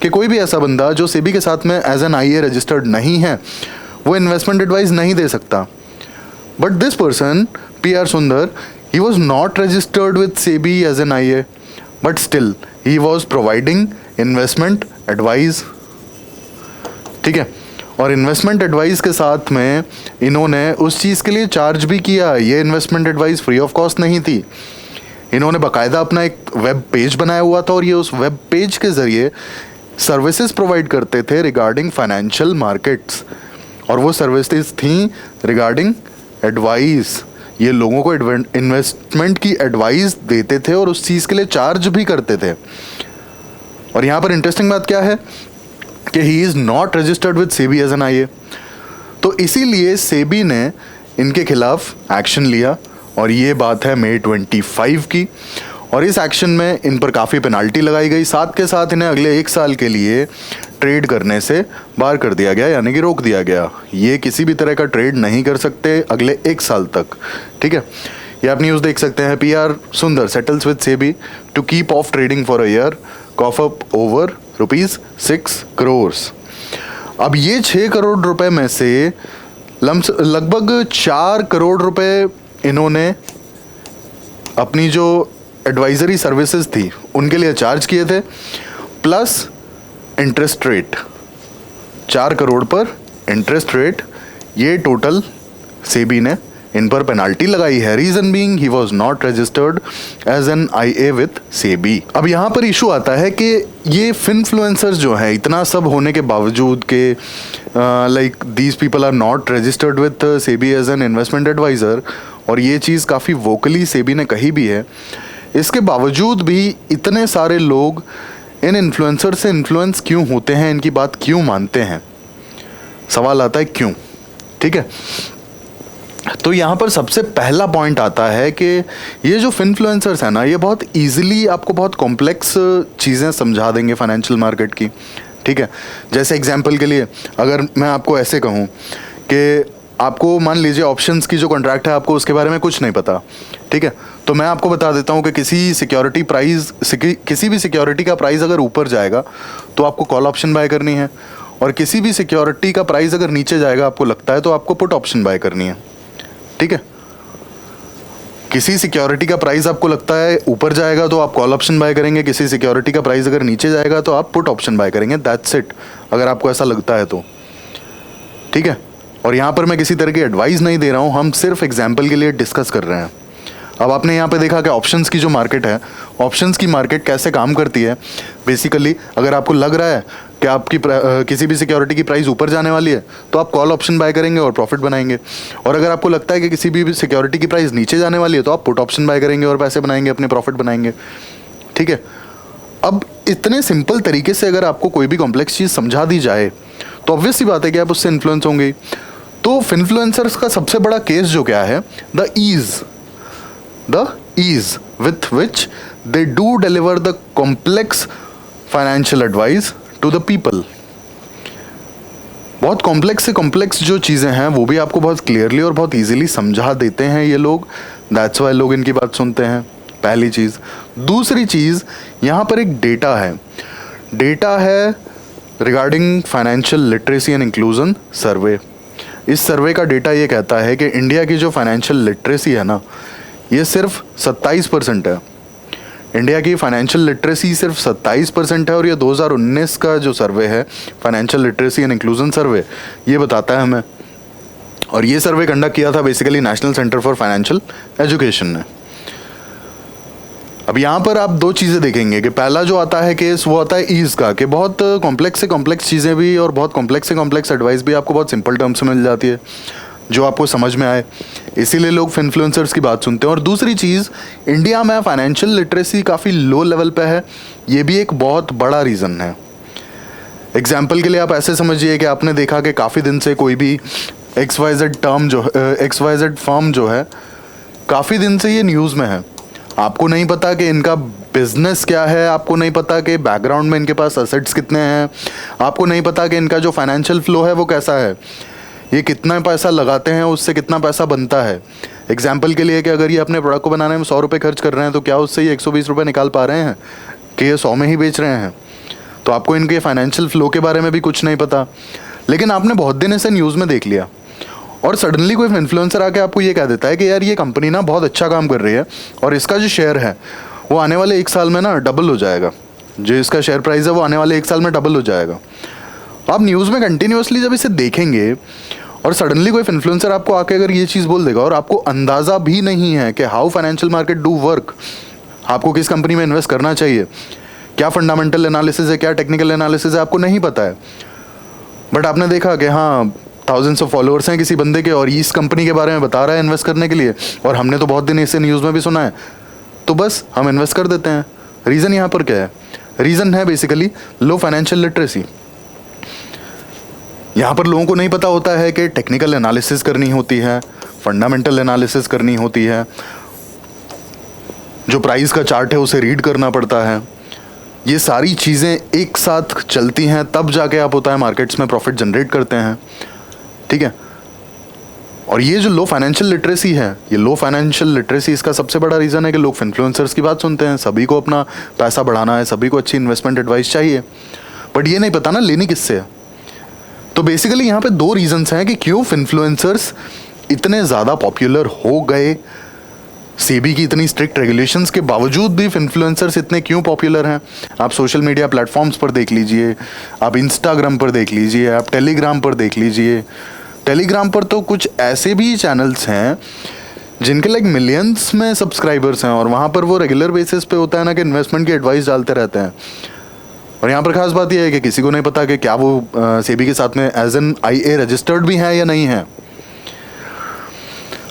कि कोई भी ऐसा बंदा जो सेबी के साथ में एज एन IA रजिस्टर्ड नहीं है वो इन्वेस्टमेंट एडवाइस नहीं दे सकता। But this person PR Sundar, he was not registered with SEBI as an IA, but still he was providing investment advice. ठीक है, और इन्वेस्टमेंट एडवाइस के साथ में इन्होंने उस चीज़ के लिए चार्ज भी किया। ये investment advice free of cost नहीं थी। इन्होंने बाकायदा अपना एक वेब पेज बनाया हुआ था और ये उस वेब पेज के ज़रिए सर्विसेज प्रोवाइड करते थे रिगार्डिंग फाइनेंशियल मार्केट्स, और वो सर्विसेज थी रिगार्डिंग एडवाइस। ये लोगों को इन्वेस्टमेंट की एडवाइस देते थे और उस चीज़ के लिए चार्ज भी करते थे। और यहाँ पर इंटरेस्टिंग बात क्या है कि he is not registered with SEBI as an IA। तो इसीलिए सेबी ने इनके खिलाफ एक्शन लिया, और ये बात है मई 25 की। और इस एक्शन में इन पर काफ़ी पेनाल्टी लगाई गई, साथ के साथ इन्हें अगले 1 साल के लिए ट्रेड करने से बाहर कर दिया गया, यानी कि रोक दिया गया। ये किसी भी तरह का ट्रेड नहीं कर सकते अगले 1 साल तक। ठीक है, ये आप न्यूज़ देख सकते हैं। PR Sundar settles with SEBI to keep off trading for a year, cough up over ₹6 crore. अब ये 6 करोड़ रुपए में से लगभग 4 करोड़ रुपए इन्होंने अपनी जो एडवाइजरी सर्विसेज थी उनके लिए चार्ज किए थे, प्लस इंटरेस्ट रेट 4 करोड़ पर इंटरेस्ट रेट, ये टोटल सेबी ने इन पर पेनाल्टी लगाई है। Reason being he was not registered as an IA with SEBI. अब यहाँ पर इशू आता है कि ये फिनफ्लुएंसर्स जो है, इतना सब होने के बावजूद के like these people are not registered with SEBI as an investment adviser, और ये चीज़ काफ़ी वोकली सेबी ने कही भी है। इसके बावजूद भी इतने सारे लोग इन इन्फ्लुएंसर से इन्फ्लुएंस क्यों होते हैं, इनकी बात क्यों मानते हैं? सवाल आता है क्यों। ठीक है, तो यहाँ पर सबसे पहला पॉइंट आता है कि ये जो फिनफ्लुएंसर्स हैं ना, ये बहुत इजीली आपको बहुत कॉम्प्लेक्स चीज़ें समझा देंगे फाइनेंशियल मार्केट की। ठीक है, जैसे एग्जांपल के लिए अगर मैं आपको ऐसे कहूँ कि आपको मान लीजिए ऑप्शंस की जो कॉन्ट्रैक्ट है आपको उसके बारे में कुछ नहीं पता। ठीक है, तो मैं आपको बता देता हूँ कि किसी भी सिक्योरिटी का प्राइस अगर ऊपर जाएगा तो आपको कॉल ऑप्शन बाय करनी है, और किसी भी सिक्योरिटी का प्राइस अगर नीचे जाएगा आपको लगता है तो आपको पुट ऑप्शन बाय करनी है। ठीक है, किसी सिक्योरिटी का प्राइस आपको लगता है ऊपर जाएगा तो आप कॉल ऑप्शन बाय करेंगे, किसी सिक्योरिटी का प्राइस अगर नीचे जाएगा तो आप पुट ऑप्शन बाय करेंगे। दैट्स इट, अगर आपको ऐसा लगता है तो। ठीक है, और यहाँ पर मैं किसी तरह की एडवाइस नहीं दे रहा हूँ, हम सिर्फ एग्जाम्पल के लिए डिस्कस कर रहे हैं। अब आपने यहाँ पे देखा कि ऑप्शंस की जो मार्केट है, ऑप्शंस की मार्केट कैसे काम करती है। बेसिकली अगर आपको लग रहा है कि आपकी किसी भी सिक्योरिटी की प्राइस ऊपर जाने वाली है तो आप कॉल ऑप्शन बाय करेंगे और प्रॉफिट बनाएंगे, और अगर आपको लगता है कि किसी भी सिक्योरिटी की प्राइस नीचे जाने वाली है तो आप पुट ऑप्शन बाय करेंगे और पैसे बनाएंगे, अपने प्रॉफिट बनाएंगे। ठीक है, अब इतने सिंपल तरीके से अगर आपको कोई भी कॉम्प्लेक्स चीज़ समझा दी जाए तो ऑब्वियस सी बात है कि आप उससे इन्फ्लुएंस होंगे। तो फिनफ्लुएंसर्स का सबसे बड़ा केस जो क्या है, the ease with which they do deliver the complex financial advice to the people। बहुत कॉम्प्लेक्स से कॉम्प्लेक्स जो चीज़ें हैं वो भी आपको बहुत क्लियरली और बहुत इजीली समझा देते हैं ये लोग। दैट्स वाई लोग इनकी बात सुनते हैं, पहली चीज़। दूसरी चीज़, यहाँ पर एक डेटा है regarding financial literacy and inclusion survey. इस सर्वे का डेटा ये कहता है कि इंडिया की जो फाइनेंशियल लिटरेसी है ना, ये सिर्फ 27% है। इंडिया की फाइनेंशियल लिटरेसी सिर्फ 27% है, और ये 2019 का जो सर्वे है फाइनेंशियल लिटरेसी एंड इंक्लूजन सर्वे, ये बताता है हमें। और ये सर्वे कंडक्ट किया था basically national centre for financial education ने। अब यहाँ पर आप 2 चीज़ें देखेंगे कि पहला जो आता है केस वो आता है ईज़ का, कि बहुत कॉम्प्लेक्स से कॉम्प्लेक्स चीज़ें भी और बहुत कॉम्प्लेक्स से कॉम्प्लेक्स एडवाइस भी आपको बहुत सिंपल टर्म्स में मिल जाती है। जो आपको समझ में आए, इसीलिए लोग इन्फ्लुएंसर्स की बात सुनते हैं। और दूसरी चीज़, इंडिया में फाइनेंशियल लिटरेसी काफ़ी लो लेवल पे है, ये भी एक बहुत बड़ा रीज़न है। एग्जाम्पल के लिए आप ऐसे समझिए कि आपने देखा कि काफ़ी दिन से कोई भी XYZ फर्म जो है काफ़ी दिन से ये न्यूज़ में है। आपको नहीं पता कि इनका बिजनेस क्या है, आपको नहीं पता कि बैकग्राउंड में इनके पास एसेट्स कितने हैं, आपको नहीं पता कि इनका जो फाइनेंशियल फ्लो है वो कैसा है, ये कितना पैसा लगाते हैं, उससे कितना पैसा बनता है। एग्जाम्पल के लिए कि अगर ये अपने प्रोडक्ट को बनाने में 100 रुपये खर्च कर रहे हैं तो क्या उससे ये 120 रुपये निकाल पा रहे हैं कि ये 100 में ही बेच रहे हैं। तो आपको इनके फाइनेंशियल फ्लो के बारे में भी कुछ नहीं पता, लेकिन आपने बहुत दिन इसे न्यूज़ में देख लिया और सडनली कोई इन्फ्लुएंसर आके आपको ये कह देता है कि यार ये कंपनी ना बहुत अच्छा काम कर रही है और इसका जो शेयर है वो आने वाले 1 साल में ना डबल हो जाएगा, जो इसका शेयर प्राइस है वो आने वाले 1 साल में डबल हो जाएगा। आप न्यूज़ में कंटिन्यूसली जब इसे देखेंगे और सडनली कोई इन्फ्लुएंसर आपको आके अगर ये चीज़ बोल देगा और आपको अंदाज़ा भी नहीं है कि how financial market do work, आपको किस कंपनी में इन्वेस्ट करना चाहिए, क्या फंडामेंटल एनालिसिस है, क्या टेक्निकल एनालिसिस है, आपको नहीं पता है, बट आपने देखा कि हाँ थाउजेंड्स ऑफ फॉलोअर्स हैं किसी बंदे के और इस कंपनी के बारे में बता रहा है इन्वेस्ट करने के लिए, और हमने तो बहुत दिन इसे न्यूज़ में भी सुना है, तो बस हम इन्वेस्ट कर देते हैं। रीज़न यहाँ पर क्या है? रीज़न है बेसिकली लो फाइनेंशियल लिटरेसी। यहाँ पर लोगों को नहीं पता होता है कि टेक्निकल एनालिसिस करनी होती है, फंडामेंटल एनालिसिस करनी होती है, जो प्राइस का चार्ट है उसे रीड करना पड़ता है। ये सारी चीज़ें एक साथ चलती हैं तब जाके आप होता है मार्केट्स में प्रॉफिट जनरेट करते हैं, ठीक है। और ये जो लो फाइनेंशियल लिटरेसी है, ये लो फाइनेंशियल लिटरेसी इसका सबसे बड़ा रीज़न है कि लोग इन्फ्लुएंसर्स की बात सुनते हैं। सभी को अपना पैसा बढ़ाना है, सभी को अच्छी इन्वेस्टमेंट एडवाइस चाहिए, बट ये नहीं पता ना लेनी किससे है। तो बेसिकली यहाँ पे 2 रीजंस हैं कि क्यों इन्फ्लुएंसर्स इतने ज़्यादा पॉपुलर हो गए। सेबी की इतनी स्ट्रिक्ट रेगुलेशंस के बावजूद भी इन्फ्लुएंसर्स इतने क्यों पॉपुलर हैं। आप सोशल मीडिया प्लेटफॉर्म्स पर देख लीजिए, आप इंस्टाग्राम पर देख लीजिए, आप टेलीग्राम पर देख लीजिए। टेलीग्राम पर तो कुछ ऐसे भी चैनल्स हैं जिनके लाइक मिलियंस में सब्सक्राइबर्स हैं और वहाँ पर वो रेगुलर बेसिस पे होता है ना कि इन्वेस्टमेंट की एडवाइस डालते रहते हैं। और यहाँ पर खास बात यह है कि किसी को नहीं पता कि क्या वो सेबी के साथ में एज एन IA रजिस्टर्ड भी है या नहीं है।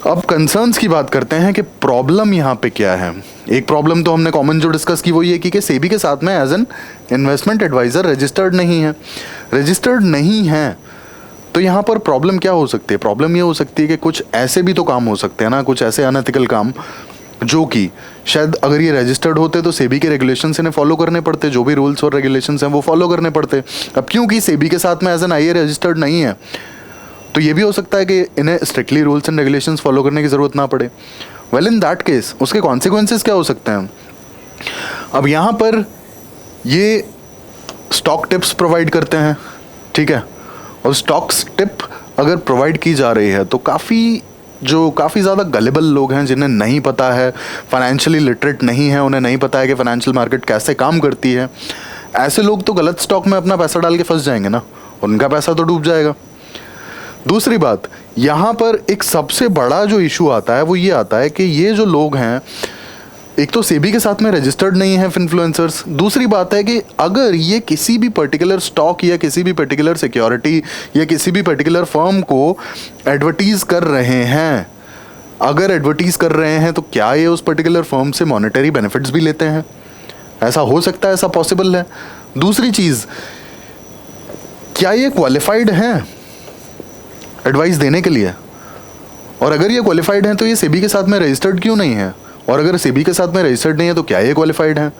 अब कंसर्न्स की बात करते हैं कि प्रॉब्लम यहाँ पे क्या है। एक प्रॉब्लम तो हमने कॉमन जो डिस्कस की वो ये कि सेबी के साथ में as an investment adviser registered नहीं है। रजिस्टर्ड नहीं है तो यहाँ पर प्रॉब्लम क्या हो सकती है? प्रॉब्लम ये हो सकती है कि कुछ ऐसे भी तो काम हो सकते हैं ना, कुछ ऐसे अनएथिकल काम जो कि शायद अगर ये रजिस्टर्ड होते तो सेबी के रेगुलेशंस इन्हें फॉलो करने पड़ते, जो भी रूल्स और रेगुलेशंस हैं वो फॉलो करने पड़ते। अब क्योंकि सेबी के साथ में एज एन IA रजिस्टर्ड नहीं है तो ये भी हो सकता है कि इन्हें strictly rules and regulations follow करने की ज़रूरत ना पड़े। वेल इन दैट केस उसके कॉन्सिक्वेंसेस क्या हो सकते हैं? अब यहाँ पर ये स्टॉक टिप्स प्रोवाइड करते हैं, ठीक है, और स्टॉक्स टिप अगर प्रोवाइड की जा रही है तो काफ़ी ज़्यादा गलेबल लोग हैं जिन्हें नहीं पता है, फाइनेंशियली लिटरेट नहीं है, उन्हें नहीं पता है कि फाइनेंशियल मार्केट कैसे काम करती है। ऐसे लोग तो गलत स्टॉक में अपना पैसा डाल के फंस जाएंगे ना, उनका पैसा तो डूब जाएगा। दूसरी बात, यहाँ पर एक सबसे बड़ा जो इशू आता है वो ये आता है कि ये जो लोग हैं एक तो सेबी के साथ में रजिस्टर्ड नहीं है इन्फ्लुएंसर्स। दूसरी बात है कि अगर ये किसी भी पर्टिकुलर स्टॉक या किसी भी पर्टिकुलर सिक्योरिटी या किसी भी पर्टिकुलर फर्म को एडवर्टीज़ कर रहे हैं, अगर एडवर्टीज़ कर रहे हैं तो क्या ये उस पर्टिकुलर फर्म से मॉनेटरी बेनिफिट्स भी लेते हैं? ऐसा हो सकता है, ऐसा पॉसिबल है। दूसरी चीज़, क्या ये क्वालिफाइड हैं एडवाइस देने के लिए? और अगर ये क्वालिफाइड हैं तो ये सेबी के साथ में रजिस्टर्ड क्यों नहीं है? और अगर सेबी के साथ में रजिस्टर्ड नहीं है तो क्या ये क्वालिफाइड हैं?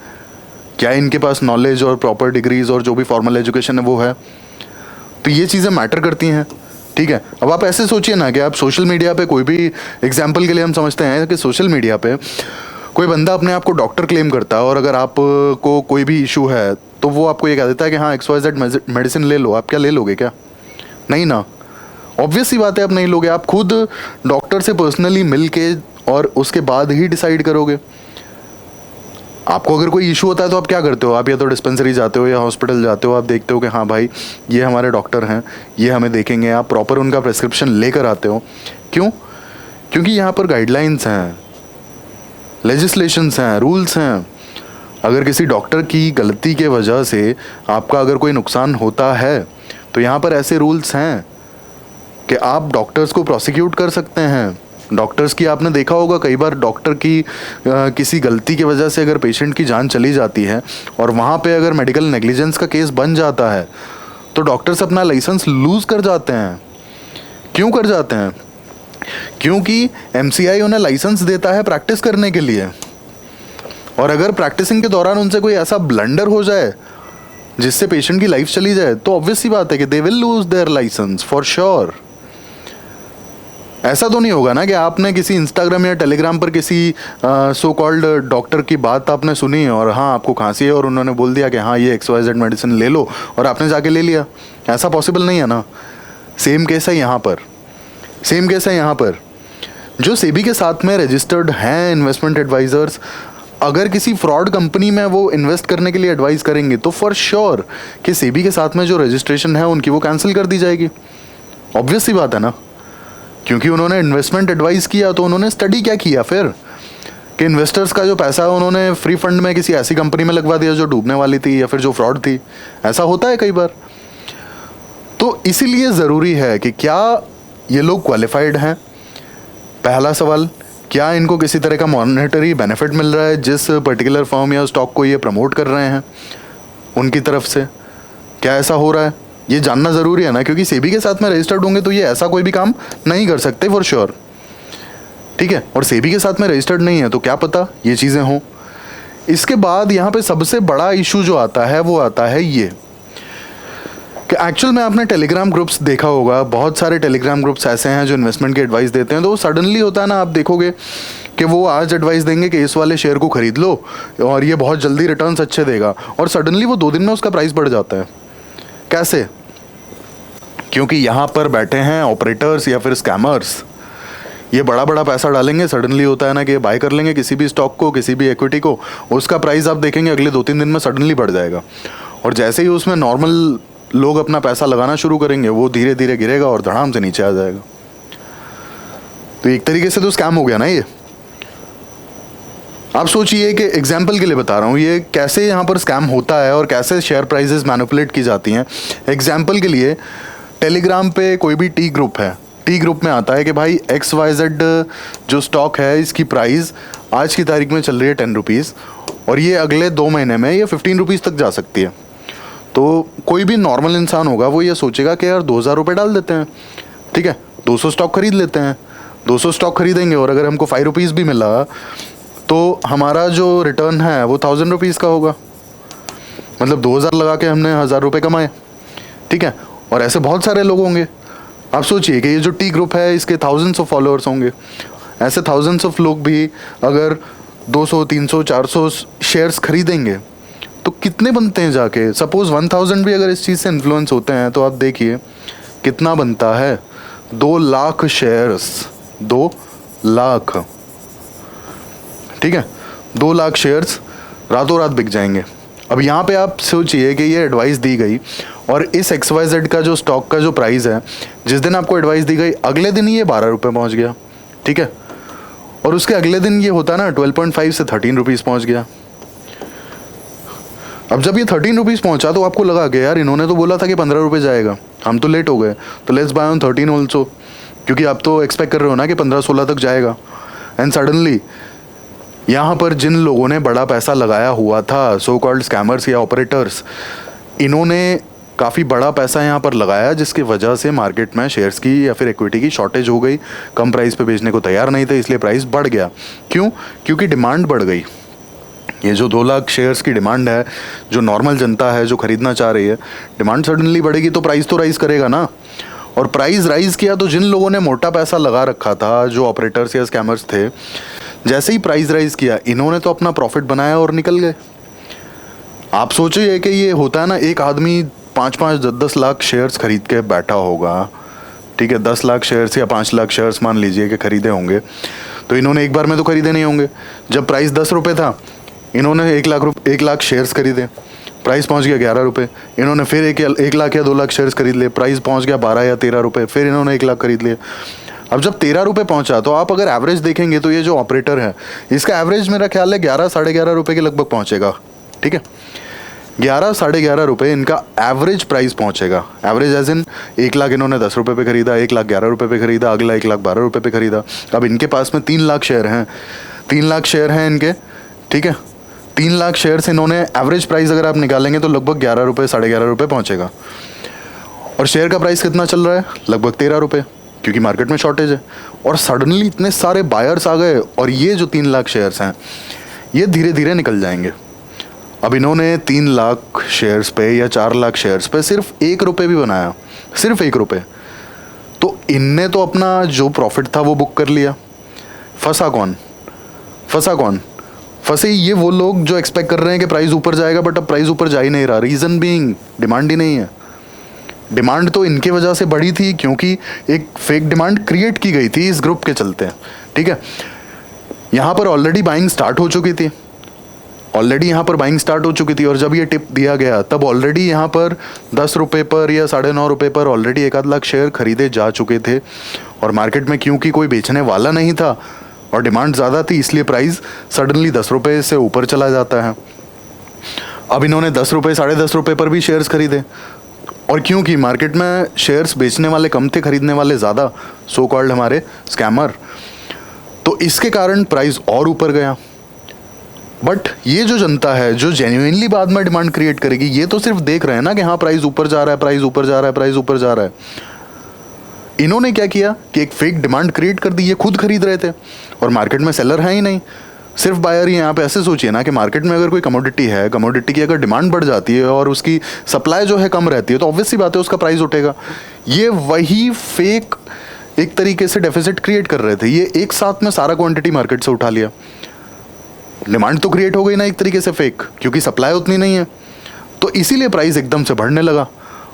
क्या इनके पास नॉलेज और प्रॉपर डिग्रीज और जो भी फॉर्मल एजुकेशन है वो है? तो ये चीज़ें मैटर करती हैं, ठीक है। अब आप ऐसे सोचिए ना कि आप सोशल मीडिया पे कोई भी एग्जाम्पल के लिए हम समझते हैं कि सोशल मीडिया पे कोई बंदा अपने आप को डॉक्टर क्लेम करता है और अगर आपको कोई भी इशू है तो वो आपको ये कह देता है कि हाँ XYZ मेडिसिन ले लो। आप क्या ले लोगे? क्या नहीं ना, ऑब्वियस सी बात है आप नहीं लोगे। आप खुद डॉक्टर से पर्सनली मिल के और उसके बाद ही डिसाइड करोगे। आपको अगर कोई इशू होता है तो आप क्या करते हो? आप या तो डिस्पेंसरी जाते हो या हॉस्पिटल जाते हो, आप देखते हो कि हाँ भाई ये हमारे डॉक्टर हैं, ये हमें देखेंगे, आप प्रॉपर उनका प्रिस्क्रिप्शन लेकर आते हो। क्यों? क्योंकि यहाँ पर गाइडलाइंस हैं, लेजिस्लेशंस हैं, रूल्स हैं। अगर किसी डॉक्टर की गलती के वजह से आपका अगर कोई नुकसान होता है तो यहाँ पर ऐसे रूल्स हैं कि आप डॉक्टर्स को प्रोसिक्यूट कर सकते हैं। डॉक्टर्स की आपने देखा होगा कई बार डॉक्टर की किसी गलती की वजह से अगर पेशेंट की जान चली जाती है और वहाँ पे अगर मेडिकल नेग्लिजेंस का केस बन जाता है तो डॉक्टर्स अपना लाइसेंस लूज़ कर जाते हैं। क्यों कर जाते हैं? क्योंकि एमसीआई उन्हें लाइसेंस देता है प्रैक्टिस करने के लिए, और अगर प्रैक्टिसिंग के दौरान उनसे कोई ऐसा ब्लंडर हो जाए जिससे पेशेंट की लाइफ चली जाए तो ऑब्वियस सी बात है कि they will lose their licence for sure. ऐसा तो नहीं होगा ना कि आपने किसी इंस्टाग्राम या टेलीग्राम पर किसी सो कॉल्ड डॉक्टर की बात आपने सुनी और हाँ आपको खांसी है और उन्होंने बोल दिया कि हाँ ये XYZ मेडिसिन ले लो और आपने जाके ले लिया। ऐसा पॉसिबल नहीं है ना। सेम केस है यहाँ पर, सेम केस है यहाँ पर। जो सेबी के साथ में रजिस्टर्ड हैं इन्वेस्टमेंट एडवाइजर्स, अगर किसी फ्रॉड कंपनी में वो इन्वेस्ट करने के लिए एडवाइस करेंगे तो फॉर श्योर कि सेबी के साथ में जो रजिस्ट्रेशन है उनकी वो कैंसिल कर दी जाएगी। ऑब्वियस सी बात है ना, क्योंकि उन्होंने इन्वेस्टमेंट एडवाइस किया तो उन्होंने स्टडी क्या किया फिर कि इन्वेस्टर्स का जो पैसा है उन्होंने फ्री फंड में किसी ऐसी कंपनी में लगवा दिया जो डूबने वाली थी या फिर जो फ्रॉड थी। ऐसा होता है कई बार। तो इसीलिए ज़रूरी है कि क्या ये लोग क्वालिफाइड हैं। पहला सवाल, क्या इनको किसी तरह का मॉनेटरी बेनिफिट मिल रहा है जिस पर्टिकुलर फर्म या स्टॉक को ये प्रमोट कर रहे हैं उनकी तरफ से? क्या ऐसा हो रहा है? ये जानना ज़रूरी है ना, क्योंकि सेबी के साथ में रजिस्टर्ड होंगे तो ये ऐसा कोई भी काम नहीं कर सकते फॉर श्योर। ठीक है, और सेबी के साथ में रजिस्टर्ड नहीं है तो क्या पता ये चीज़ें हों। इसके बाद यहाँ पे सबसे बड़ा इशू जो आता है वो आता है ये कि एक्चुअल में आपने टेलीग्राम ग्रुप्स देखा होगा, बहुत सारे टेलीग्राम ग्रुप्स ऐसे हैं जो इन्वेस्टमेंट की एडवाइस देते हैं। तो वो सडनली होता है ना, आप देखोगे कि वो आज एडवाइस देंगे कि इस वाले शेयर को खरीद लो और ये बहुत जल्दी रिटर्न्स अच्छे देगा, और सडनली वो 2 दिन में उसका प्राइस बढ़ जाता है। कैसे? क्योंकि यहाँ पर बैठे हैं ऑपरेटर्स या फिर स्कैमर्स। ये बड़ा बड़ा पैसा डालेंगे, सडनली होता है ना कि बाय कर लेंगे किसी भी स्टॉक को, किसी भी इक्विटी को, उसका प्राइस आप देखेंगे अगले 2-3 दिन में सडनली बढ़ जाएगा, और जैसे ही उसमें नॉर्मल लोग अपना पैसा लगाना शुरू करेंगे वो धीरे धीरे गिरेगा और धड़ाम से नीचे आ जाएगा। तो एक तरीके से तो स्कैम हो गया ना ये। आप सोचिए कि एग्जाम्पल के लिए बता रहा हूँ ये कैसे यहाँ पर स्कैम होता है और कैसे शेयर प्राइसेस मैनिपुलेट की जाती हैं। एग्जाम्पल के लिए टेलीग्राम पे कोई भी टी ग्रुप है, टी ग्रुप में आता है कि भाई XYZ जो स्टॉक है इसकी प्राइस आज की तारीख में चल रही है 10 रुपीज़ और ये अगले 2 महीने में ये 15 रुपीज़ तक जा सकती है। तो कोई भी नॉर्मल इंसान होगा वो ये सोचेगा कि यार 2000 रुपये डाल देते हैं, ठीक है 200 स्टॉक खरीद लेते हैं। 200 स्टॉक खरीदेंगे और अगर हमको 5 रुपीज़ भी मिला तो हमारा जो रिटर्न है वो 1000 रुपीज़ का होगा। मतलब 2000 लगा के हमने 1000 रुपये कमाए, ठीक है। और ऐसे बहुत सारे लोग होंगे। आप सोचिए कि ये जो टी ग्रुप है इसके थाउजेंड्स ऑफ फॉलोअर्स होंगे। ऐसे थाउजेंड्स ऑफ लोग भी अगर 200, 300, 400 शेयर्स खरीदेंगे तो कितने बनते हैं जाके। सपोज 1000 भी अगर इस चीज़ से इन्फ्लुएंस होते हैं तो आप देखिए कितना बनता है। 2 लाख शेयर्स, 2 लाख, ठीक है 2 लाख शेयर्स रातों रात बिक जाएंगे। अब यहाँ पे आप सोचिए कि ये एडवाइस दी गई और इस XYZ का जो स्टॉक का जो प्राइस है जिस दिन आपको एडवाइस दी गई अगले दिन ये 12 रुपये पहुँच गया, ठीक है। और उसके अगले दिन ये होता ना 12.5 से 13 रुपीज़ पहुँच गया। अब जब ये 13 रुपीज़ पहुँचा तो आपको लगा कि यार इन्होंने तो बोला था कि 15 रुपये जाएगा, हम तो लेट हो गए, तो लेट्स बाय ऑन 13 ऑल्सो, क्योंकि आप तो एक्सपेक्ट कर रहे हो ना कि 15-16 तक जाएगा। एंड सडनली यहाँ पर जिन लोगों ने बड़ा पैसा लगाया हुआ था, सो कॉल्ड स्कैमर्स या ऑपरेटर्स, इन्होंने काफ़ी बड़ा पैसा यहाँ पर लगाया जिसकी वजह से मार्केट में शेयर्स की या फिर इक्विटी की शॉर्टेज हो गई। कम प्राइस पे बेचने को तैयार नहीं थे इसलिए प्राइस बढ़ गया। क्यों? क्योंकि डिमांड बढ़ गई। ये जो 2 लाख शेयर्स की डिमांड है, जो नॉर्मल जनता है जो खरीदना चाह रही है, डिमांड सडनली बढ़ेगी तो प्राइस तो राइज करेगा ना। और प्राइस राइज किया तो जिन लोगों ने मोटा पैसा लगा रखा था, जो ऑपरेटर्स या स्कैमर्स थे, जैसे ही प्राइस राइज किया इन्होंने तो अपना प्रॉफिट बनाया और निकल गए। आप सोचिए कि ये होता है ना, एक आदमी 5-5, 10-10 लाख शेयर्स खरीद के बैठा होगा, ठीक है 10 लाख शेयर्स या 5 लाख शेयर्स मान लीजिए कि खरीदे होंगे, तो इन्होंने एक बार में तो खरीदे नहीं होंगे। जब प्राइस 10 रुपये था इन्होंने 1 लाख शेयर्स खरीदे, प्राइस पहुंच गया 11 रुपये, इन्होंने फिर 1 लाख या 2 लाख शेयर्स खरीद लिए, प्राइस पहुंच गया 12 या 13 रुपये, फिर इन्होंने 1 लाख खरीद लिए। अब जब 13 रुपये पहुंचा तो आप अगर एवरेज देखेंगे तो ये जो ऑपरेटर है इसका एवरेज मेरा ख्याल है 11, 11.5 रुपये के लगभग पहुंचेगा, ठीक है। 11 साढ़े 11 रुपये इनका एवरेज प्राइस पहुंचेगा। एवरेज एज इन 1 लाख इन्होंने 10 रुपये पे खरीदा, 1 लाख 11 रुपये पे खरीदा, अगला 1 लाख 12 रुपये पे खरीदा। अब इनके पास में 3 लाख शेयर हैं, 3 लाख शेयर हैं इनके, ठीक है। 3 लाख शेयर से इन्होंने एवरेज प्राइस अगर आप निकालेंगे तो लगभग 11 रुपये साढ़े 11 रुपये पहुंचेगा। और शेयर का प्राइस कितना चल रहा है? लगभग 13 रुपये, क्योंकि मार्केट में शॉर्टेज है। और सडनली इतने सारे बायर्स आ गए और ये जो 3 लाख शेयर्स हैं ये धीरे धीरे निकल जाएंगे। अब इन्होंने 3 लाख शेयर्स पे या 4 लाख शेयर्स पे सिर्फ 1 रुपये भी बनाया, सिर्फ 1 रुपये, तो इनने तो अपना जो प्रॉफिट था वो बुक कर लिया। फंसा कौन? फंसा कौन? फंसे ये वो लोग जो एक्सपेक्ट कर रहे हैं कि प्राइस ऊपर जाएगा, बट अब प्राइस ऊपर जा ही नहीं रहा। रीज़न बीइंग डिमांड ही नहीं है। डिमांड तो इनकी वजह से बढ़ी थी क्योंकि एक फेक डिमांड क्रिएट की गई थी इस ग्रुप के चलते, ठीक है। यहाँ पर ऑलरेडी बाइंग स्टार्ट हो चुकी थी, ऑलरेडी यहाँ पर बाइंग स्टार्ट हो चुकी थी। और जब ये टिप दिया गया तब ऑलरेडी यहाँ पर 10 रुपये पर या 9.5 रुपये पर ऑलरेडी 1 आध लाख शेयर खरीदे जा चुके थे। और मार्केट में क्योंकि कोई बेचने वाला नहीं था और डिमांड ज़्यादा थी, इसलिए प्राइस सडनली 10 रुपये से ऊपर चला जाता है। अब इन्होंने 10 रुपये 10.5 रुपये पर भी शेयर्स खरीदे, और क्योंकि मार्केट में शेयर्स बेचने वाले कम थे, खरीदने वाले ज़्यादा, सो कॉल्ड हमारे स्कैमर, तो इसके कारण प्राइस और ऊपर गया। बट ये जो जनता है जो जेन्युइनली बाद में डिमांड क्रिएट करेगी, ये तो सिर्फ देख रहे हैं ना कि हाँ प्राइस ऊपर जा रहा है, प्राइस ऊपर जा रहा है, प्राइस ऊपर जा रहा है। इन्होंने क्या किया कि एक फेक डिमांड क्रिएट कर दी। ये खुद खरीद रहे थे और मार्केट में सेलर है ही नहीं, सिर्फ बायर ही। यहाँ पे ऐसे सोचिए ना कि मार्केट में अगर कोई कमोडिटी है, कमोडिटी की अगर डिमांड बढ़ जाती है और उसकी सप्लाई जो है कम रहती है, तो ऑब्वियस सी बात है उसका प्राइस उठेगा। ये वही फेक एक तरीके से डेफिसिट क्रिएट कर रहे थे। ये एक साथ में सारा क्वांटिटी मार्केट से उठा लिया। डिमांड तो क्रिएट हो गई ना एक तरीके से फेक, क्योंकि सप्लाई उतनी नहीं है, तो इसीलिए प्राइस एकदम से बढ़ने लगा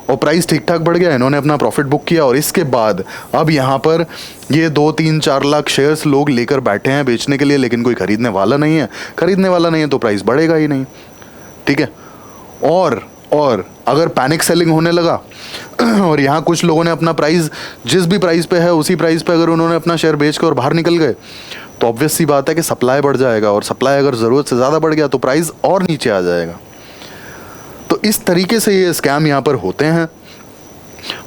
और प्राइस ठीक ठाक बढ़ गया। इन्होंने अपना प्रॉफिट बुक किया और इसके बाद अब यहाँ पर ये 2, 3, 4 लाख शेयर्स लोग लेकर बैठे हैं बेचने के लिए, लेकिन कोई खरीदने वाला नहीं है। खरीदने वाला नहीं है तो प्राइस बढ़ेगा ही नहीं, ठीक है। और अगर पैनिक सेलिंग होने लगा और यहाँ कुछ लोगों ने अपना प्राइस जिस भी प्राइस पे है उसी प्राइस पे अगर उन्होंने अपना शेयर बेच कर और बाहर निकल गए, तो ऑब्वियस सी बात है कि सप्लाई बढ़ जाएगा, और सप्लाई अगर ज़रूरत से ज़्यादा बढ़ गया तो प्राइस और नीचे आ जाएगा। तो इस तरीके से ये स्कैम यहाँ पर होते हैं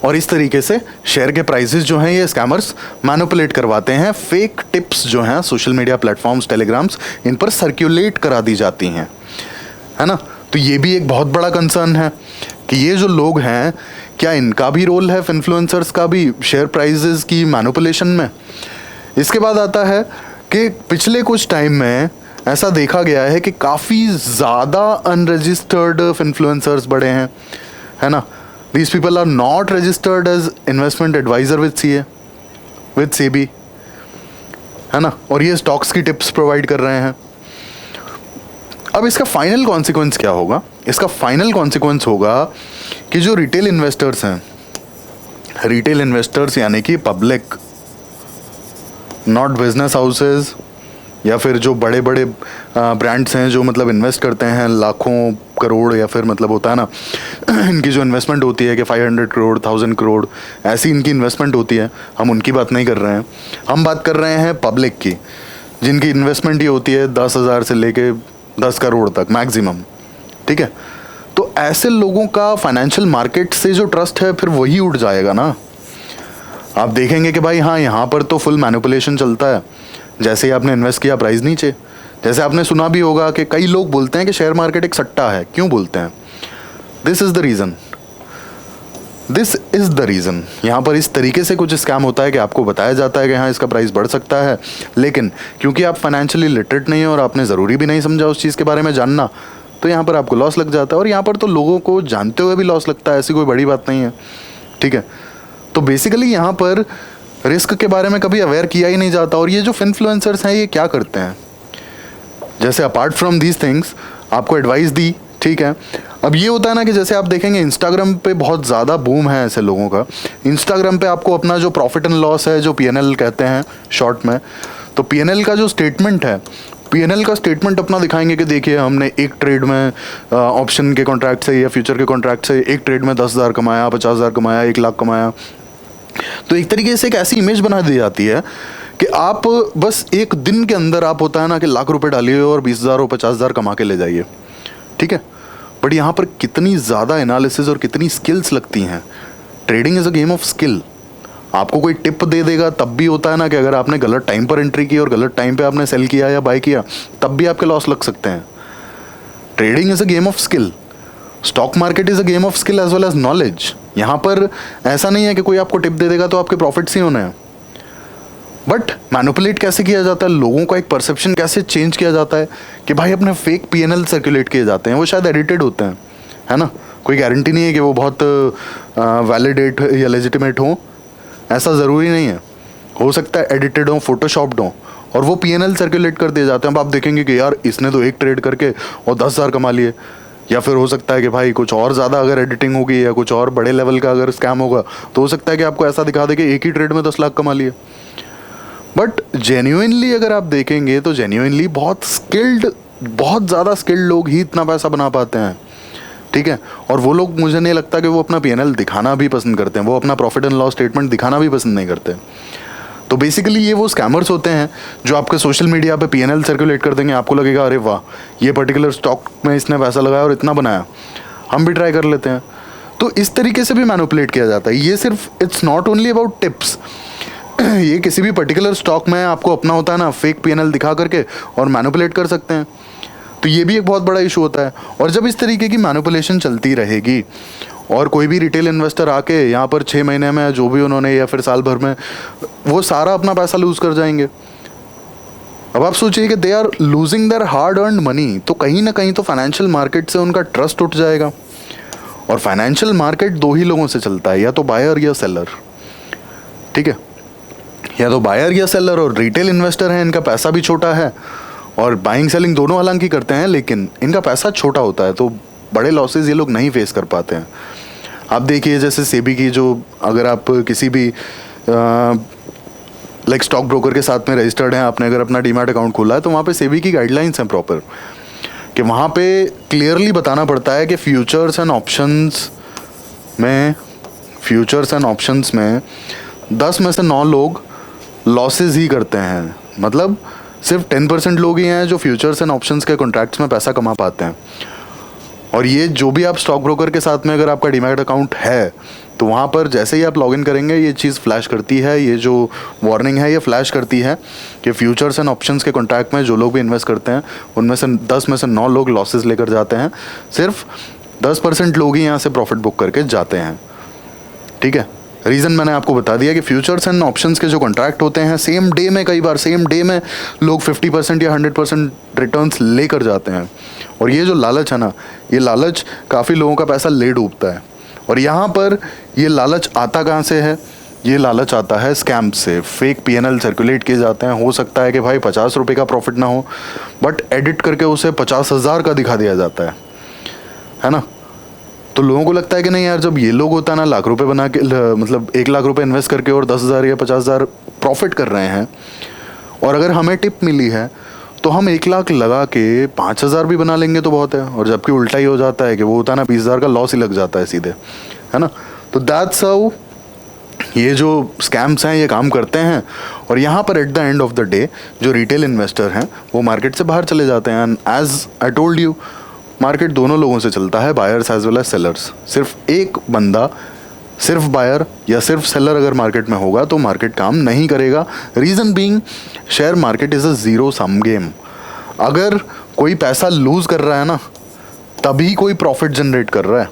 और इस तरीके से शेयर के प्राइसेस जो हैं ये स्कैमर्स मैनिपुलेट करवाते हैं। फेक टिप्स जो हैं सोशल मीडिया प्लेटफॉर्म्स, टेलीग्राम्स, इन पर सर्कुलेट करा दी जाती हैं, है ना। तो ये भी एक बहुत बड़ा कंसर्न है कि ये जो लोग हैं, क्या इनका भी रोल है, इन्फ्लुएंसर्स का भी, शेयर प्राइसेस की मैनिपुलेशन में। इसके बाद आता है कि पिछले कुछ टाइम में ऐसा देखा गया है कि काफ़ी ज़्यादा अनरजिस्टर्ड इन्फ्लुएंसर्स बढ़े हैं, है ना। These people are not registered as investment adviser with SEBI, है ना, और ये स्टॉक्स की टिप्स प्रोवाइड कर रहे हैं। अब इसका फाइनल कॉन्सिक्वेंस क्या होगा? इसका फाइनल कॉन्सिक्वेंस होगा कि जो रिटेल इन्वेस्टर्स हैं, रिटेल इन्वेस्टर्स यानी कि पब्लिक, नॉट बिजनेस हाउसेज या फिर जो बड़े बड़े ब्रांड्स हैं जो मतलब इन्वेस्ट करते हैं लाखों करोड़, या फिर मतलब होता है ना इनकी जो इन्वेस्टमेंट होती है कि 500 करोड़ 1000 करोड़ ऐसी इनकी इन्वेस्टमेंट होती है, हम उनकी बात नहीं कर रहे हैं। हम बात कर रहे हैं पब्लिक की, जिनकी इन्वेस्टमेंट ही होती है 10,000 से लेके 10 करोड़ तक मैक्सिमम, ठीक है। तो ऐसे लोगों का फाइनेंशियल मार्केट से जो ट्रस्ट है फिर वही उठ जाएगा ना। आप देखेंगे कि भाई हाँ यहाँ पर तो फुल मैनिपुलेशन चलता है। जैसे ही आपने इन्वेस्ट किया प्राइस नीचे, जैसे आपने सुना भी होगा कि कई लोग बोलते हैं कि शेयर मार्केट एक सट्टा है। क्यों बोलते हैं? This is the reason. यहाँ पर इस तरीके से कुछ स्कैम होता है कि आपको बताया जाता है कि हाँ इसका प्राइस बढ़ सकता है, लेकिन क्योंकि आप फाइनेंशियली लिटरेट नहीं है और आपने ज़रूरी भी नहीं समझा उस चीज़ के बारे में जानना, तो यहाँ पर आपको लॉस लग जाता है। और यहाँ पर तो लोगों को जानते हुए भी लॉस लगता है, ऐसी कोई बड़ी बात नहीं है, ठीक है। तो बेसिकली यहाँ पर रिस्क के बारे में कभी अवेयर किया ही नहीं जाता। और ये जो इन्फ्लुएंसर्स हैं ये क्या करते हैं, जैसे अपार्ट फ्रॉम दीज थिंग्स आपको एडवाइस दी, ठीक है। अब ये होता है ना कि जैसे आप देखेंगे इंस्टाग्राम पे बहुत ज़्यादा बूम है ऐसे लोगों का। इंस्टाग्राम पे आपको अपना जो प्रॉफिट एंड लॉस है, जो PNL कहते हैं शॉर्ट में, तो PNL का जो स्टेटमेंट है, PNL का स्टेटमेंट अपना दिखाएंगे कि देखिए हमने एक ट्रेड में ऑप्शन के कॉन्ट्रैक्ट से या फ्यूचर के कॉन्ट्रैक्ट से एक ट्रेड में 10,000 कमाया, 50,000 कमाया, 1 लाख कमाया। तो एक तरीके से एक ऐसी इमेज बना दी जाती है कि आप बस एक दिन के अंदर आप होता है ना कि लाख रुपए डालिए और 20,000 और 50,000 कमा के ले जाइए, ठीक है। बट यहाँ पर कितनी ज़्यादा एनालिसिस और कितनी स्किल्स लगती हैं। Trading is a game of skill. आपको कोई टिप दे देगा तब भी होता है ना कि अगर आपने गलत टाइम पर एंट्री की और गलत टाइम पे आपने सेल किया या बाय किया तब भी आपके लॉस लग सकते हैं। Trading is a game of skill. Stock market is a game of skill as well as knowledge. यहाँ पर ऐसा नहीं है कि कोई आपको टिप दे देगा तो आपके प्रॉफिट्स ही होने हैं। बट मैनिपुलेट कैसे किया जाता है, लोगों का एक परसेप्शन कैसे चेंज किया जाता है कि भाई अपने फेक पीएनएल सर्कुलेट किए जाते हैं, वो शायद एडिटेड होते हैं, है ना। कोई गारंटी नहीं है कि वो बहुत वैलिडेट या लेजिटिमेट हो, ऐसा ज़रूरी नहीं है। हो सकता है एडिटेड हो, फोटोशॉप्ड हो, और वो पीएनएल सर्कुलेट कर दिए जाते हैं। अब आप देखेंगे कि यार इसने तो एक ट्रेड करके और 10,000 कमा लिए। या फिर हो सकता है कि भाई कुछ और ज़्यादा अगर एडिटिंग होगी या कुछ और बड़े लेवल का अगर स्कैम होगा तो हो सकता है कि आपको ऐसा दिखा दे कि एक ही ट्रेड में 10 लाख कमा लिए। बट जेन्युइनली अगर आप देखेंगे तो जेन्युइनली बहुत स्किल्ड, बहुत ज़्यादा स्किल्ड लोग ही इतना पैसा बना पाते हैं, ठीक है। और वो लोग, मुझे नहीं लगता कि वो अपना पीएनएल दिखाना भी पसंद करते हैं, वो अपना प्रॉफिट एंड लॉस स्टेटमेंट दिखाना भी पसंद नहीं करते। तो बेसिकली ये वो स्कैमर्स होते हैं जो आपके सोशल मीडिया पे पीएनएल सर्कुलेट कर देंगे। आपको लगेगा अरे वाह, ये पर्टिकुलर स्टॉक में इसने पैसा लगाया और इतना बनाया, हम भी ट्राई कर लेते हैं। तो इस तरीके से भी मैनिपुलेट किया जाता है। ये सिर्फ, it's not only about tips. ये किसी भी पर्टिकुलर स्टॉक में आपको अपना होता है ना फेक पीएनएल दिखा करके और मैनिपुलेट कर सकते हैं। तो ये भी एक बहुत बड़ा इशू होता है। और जब इस तरीके की मैनिपुलेशन चलती रहेगी और कोई भी रिटेल इन्वेस्टर आके यहाँ पर 6 महीने में जो भी उन्होंने या फिर साल भर में वो सारा अपना पैसा लूज़ कर जाएंगे। अब आप सोचिए कि they are losing their hard earned money, तो कहीं ना कहीं तो फाइनेंशियल मार्केट से उनका ट्रस्ट उठ जाएगा। और फाइनेंशियल मार्केट दो ही लोगों से चलता है, या तो बायर या सेलर, ठीक है। या तो बायर या सेलर, और रिटेल इन्वेस्टर हैं, इनका पैसा भी छोटा है और बाइंग सेलिंग दोनों हालांकि करते हैं, लेकिन इनका पैसा छोटा होता है तो बड़े लॉसेस ये लोग नहीं फेस कर पाते हैं। आप देखिए जैसे सेबी की जो, अगर आप किसी भी लाइक स्टॉक ब्रोकर के साथ में रजिस्टर्ड हैं, आपने अगर अपना डीमैट अकाउंट खोला है तो वहाँ पे सेबी की गाइडलाइंस हैं प्रॉपर, कि वहाँ पे क्लियरली बताना पड़ता है कि फ्यूचर्स एंड ऑप्शंस में 10 में से 9 लोग लॉसेस ही करते हैं। मतलब सिर्फ 10% लोग ही हैं जो फ्यूचर्स एंड ऑप्शंस के कॉन्ट्रैक्ट्स में पैसा कमा पाते हैं। और ये जो भी आप स्टॉक ब्रोकर के साथ में अगर आपका डीमैट अकाउंट है तो वहाँ पर जैसे ही आप लॉगिन करेंगे ये चीज़ फ्लैश करती है, ये जो वार्निंग है ये फ्लैश करती है कि फ्यूचर्स एंड ऑप्शंस के कॉन्ट्रैक्ट में जो लोग भी इन्वेस्ट करते हैं उनमें से 10 में से 9 लोग लॉसेस लेकर जाते हैं। सिर्फ 10% लोग ही यहाँ से प्रॉफिट बुक करके जाते हैं, ठीक है। रीज़न मैंने आपको बता दिया कि फ्यूचर्स एंड ऑप्शंस के जो कॉन्ट्रैक्ट होते हैं सेम डे में, कई बार सेम डे में लोग 50% या 100% रिटर्न्स लेकर जाते हैं। और ये जो लालच है ना, ये लालच काफ़ी लोगों का पैसा ले डूबता है। और यहाँ पर ये लालच आता कहाँ से है? ये लालच आता है स्कैम से। फेक पीएनएल सर्कुलेट किए जाते हैं। हो सकता है कि भाई 50 रुपये का प्रॉफिट ना हो, बट एडिट करके उसे 50,000 का दिखा दिया जाता है ना। तो लोगों को लगता है कि नहीं यार, जब ये लोग होता है ना लाख रुपए बना के, मतलब 1 लाख रुपए इन्वेस्ट करके और 10,000 या 50,000 प्रॉफिट कर रहे हैं, और अगर हमें टिप मिली है तो हम 1 लाख लगा के 5,000 भी बना लेंगे तो बहुत है। और जबकि उल्टा ही हो जाता है कि वो होता है ना 20,000 का लॉस ही लग जाता है सीधे, है ना। तो दैट्स हाउ ये जो स्कैम्स हैं ये काम करते हैं। और यहाँ पर at the end of the day जो रिटेल इन्वेस्टर हैं वो मार्केट से बाहर चले जाते हैं। And as I told you, market दोनों लोगों से चलता है, buyers as well as sellers. सिर्फ एक बंदा, सिर्फ बायर या सिर्फ सेलर अगर मार्केट में होगा तो मार्केट काम नहीं करेगा। Reason being, share market is a zero sum game. अगर कोई पैसा लूज़ कर रहा है ना, तभी कोई प्रॉफिट जनरेट कर रहा है।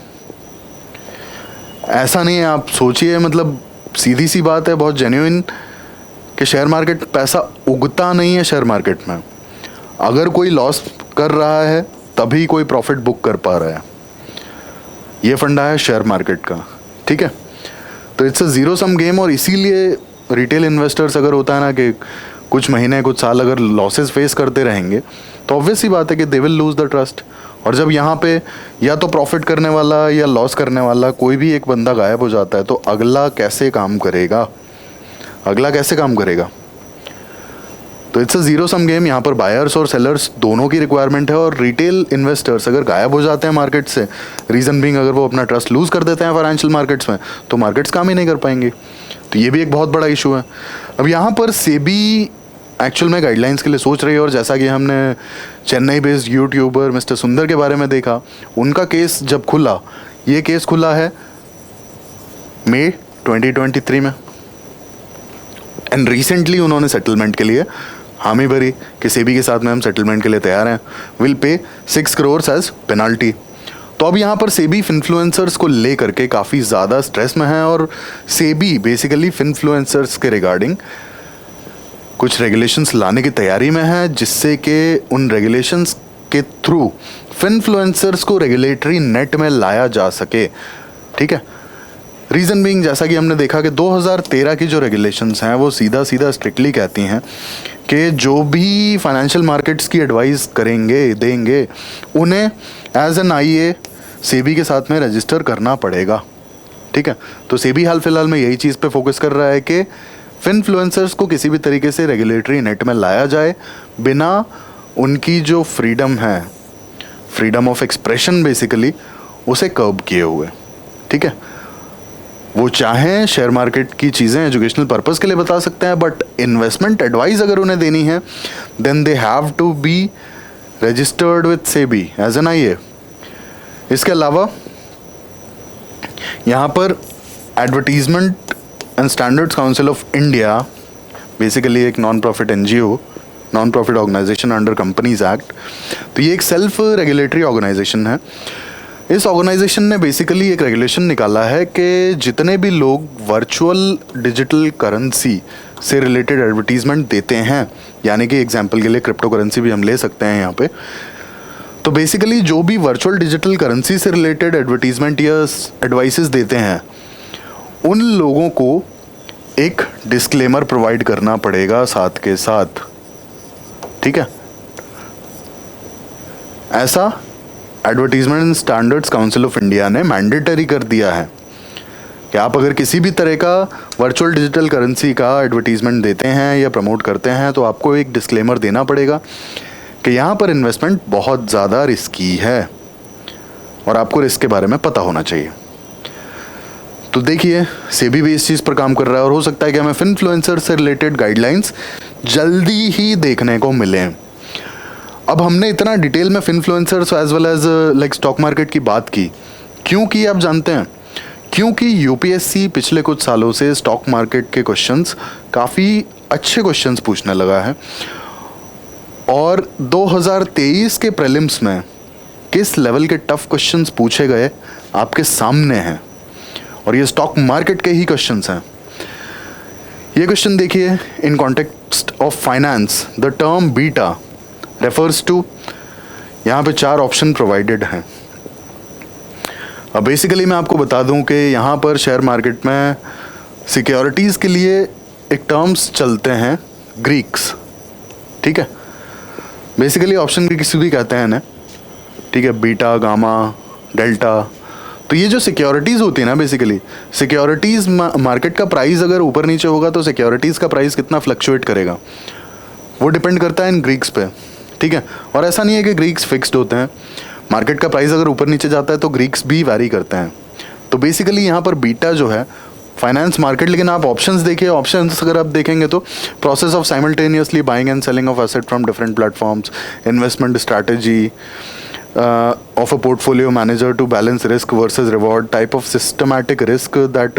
ऐसा नहीं है, आप सोचिए, मतलब सीधी सी बात है, बहुत जेन्युइन, कि शेयर मार्केट पैसा उगता नहीं है। शेयर मार्केट में अगर कोई लॉस कर रहा है तभी कोई प्रॉफिट बुक कर पा रहा है। ये फंडा है शेयर मार्केट का, ठीक है। तो it's a zero sum game. और इसीलिए रिटेल इन्वेस्टर्स अगर होता है ना कि कुछ महीने कुछ साल अगर लॉसेस फेस करते रहेंगे तो ऑब्वियस सी बात है कि they will lose the trust. और जब यहाँ पे या तो प्रॉफिट करने वाला या लॉस करने वाला कोई भी एक बंदा गायब हो जाता है तो अगला कैसे काम करेगा? तो it's a zero sum game. यहाँ पर बायर्स और सेलर्स दोनों की रिक्वायरमेंट है। और रिटेल इन्वेस्टर्स अगर गायब हो जाते हैं मार्केट से, रीज़न बीइंग अगर वो अपना ट्रस्ट लूज़ कर देते हैं फाइनेंशियल मार्केट्स में, तो मार्केट्स काम ही नहीं कर पाएंगे। तो ये भी एक बहुत बड़ा इशू है। अब यहाँ पर सेबी एक्चुअल में गाइडलाइंस के लिए सोच रही है। और जैसा कि हमने चेन्नई बेस्ड यूट्यूबर मिस्टर सुंदर के बारे में देखा, उनका केस जब खुला, ये केस खुला है मई 2023 में, एंड रिसेंटली उन्होंने सेटलमेंट के लिए हामी भरी कि सेबी के साथ में हम सेटलमेंट के लिए तैयार हैं, will pay 6 crore as penalty. तो अब यहाँ पर सेबी फिनफ्लुएंसर्स को लेकर के काफ़ी ज़्यादा स्ट्रेस में है, और सेबी बेसिकली फिनफ्लुएंसर्स के रिगार्डिंग कुछ रेगुलेशंस लाने की तैयारी में है, जिससे कि उन रेगुलेशंस के थ्रू फिनफ्लुएंसर्स को रेगुलेटरी नेट में लाया जा सके। ठीक है, रीज़न बीइंग, जैसा कि हमने देखा कि 2013 की जो रेगुलेशंस हैं वो सीधा सीधा स्ट्रिक्टली कहती हैं कि जो भी फाइनेंशियल मार्केट्स की एडवाइस करेंगे देंगे, उन्हें एज एन आईए सेबी के साथ में रजिस्टर करना पड़ेगा। ठीक है, तो सेबी हाल फिलहाल में यही चीज़ पे फोकस कर रहा है कि फिनफ्लुएंसर्स को किसी भी तरीके से रेगुलेटरी नेट में लाया जाए, बिना उनकी जो फ्रीडम है, फ्रीडम ऑफ एक्सप्रेशन बेसिकली, उसे कर्ब किए हुए। ठीक है, वो चाहें शेयर मार्केट की चीज़ें एजुकेशनल पर्पस के लिए बता सकते हैं, बट इन्वेस्टमेंट एडवाइस अगर उन्हें देनी है then they have to be registered with SEBI as an IA. इसके अलावा यहाँ पर advertisement and standards council of India, basically एक non profit NGO, non profit organisation under companies act, तो ये एक सेल्फ रेगुलेटरी ऑर्गेनाइजेशन है। इस ऑर्गेनाइजेशन ने बेसिकली एक रेगुलेशन निकाला है कि जितने भी लोग वर्चुअल डिजिटल करेंसी से रिलेटेड एडवर्टीजमेंट देते हैं, यानी कि एग्जांपल के लिए क्रिप्टो करेंसी भी हम ले सकते हैं यहाँ पे, तो बेसिकली जो भी वर्चुअल डिजिटल करेंसी से रिलेटेड एडवर्टीजमेंट या एडवाइसेस देते हैं, उन लोगों को एक डिस्क्लेमर प्रोवाइड करना पड़ेगा साथ के साथ। ठीक है, ऐसा advertisement standards council of India ने मैंडेटरी कर दिया है कि आप अगर किसी भी तरह का वर्चुअल डिजिटल करेंसी का एडवर्टीजमेंट देते हैं या प्रमोट करते हैं, तो आपको एक डिस्क्लेमर देना पड़ेगा कि यहाँ पर इन्वेस्टमेंट बहुत ज़्यादा रिस्की है और आपको रिस्क के बारे में पता होना चाहिए। तो देखिए, सेबी भी इस चीज़ पर काम कर रहा है, और हो सकता है कि हमें फिनफ्लुएंसर से रिलेटेड गाइडलाइंस जल्दी ही देखने को मिलें। अब हमने इतना डिटेल में finfluencers as well as like stock market की बात की, क्यों की आप जानते हैं? क्योंकि यूपीएससी पिछले कुछ सालों से स्टॉक मार्केट के क्वेश्चंस काफ़ी अच्छे क्वेश्चंस पूछने लगा है, और 2023 के प्रीलिम्स में किस लेवल के टफ क्वेश्चंस पूछे गए आपके सामने हैं, और ये स्टॉक मार्केट के ही क्वेश्चंस हैं। ये क्वेश्चन देखिए, in context of finance the term beta refers to, यहाँ पे 4 ऑप्शन प्रोवाइडेड हैं। अब बेसिकली मैं आपको बता दूं कि यहाँ पर शेयर मार्केट में सिक्योरिटीज़ के लिए एक टर्म्स चलते हैं ग्रीक्स। ठीक है, बेसिकली ऑप्शन ग्रीक्स भी कहते हैं ना। ठीक है, बीटा, गामा, डेल्टा। तो ये जो सिक्योरिटीज़ होती है ना, बेसिकली सिक्योरिटीज़ मार्केट का प्राइस अगर ऊपर नीचे होगा तो सिक्योरिटीज़ का प्राइस कितना फ्लक्चुएट करेगा, वो डिपेंड करता है इन ग्रीक्स पे। ठीक है, और ऐसा नहीं है कि ग्रीक्स फिक्स्ड होते हैं, मार्केट का प्राइस अगर ऊपर नीचे जाता है तो ग्रीक्स भी वैरी करते हैं। तो बेसिकली यहाँ पर बीटा जो है फाइनेंस मार्केट, लेकिन आप ऑप्शंस देखिए, ऑप्शंस अगर आप देखेंगे तो process of simultaneously buying and selling of asset from different platforms, investment strategy of a portfolio manager to balance risk versus reward, type of systematic risk that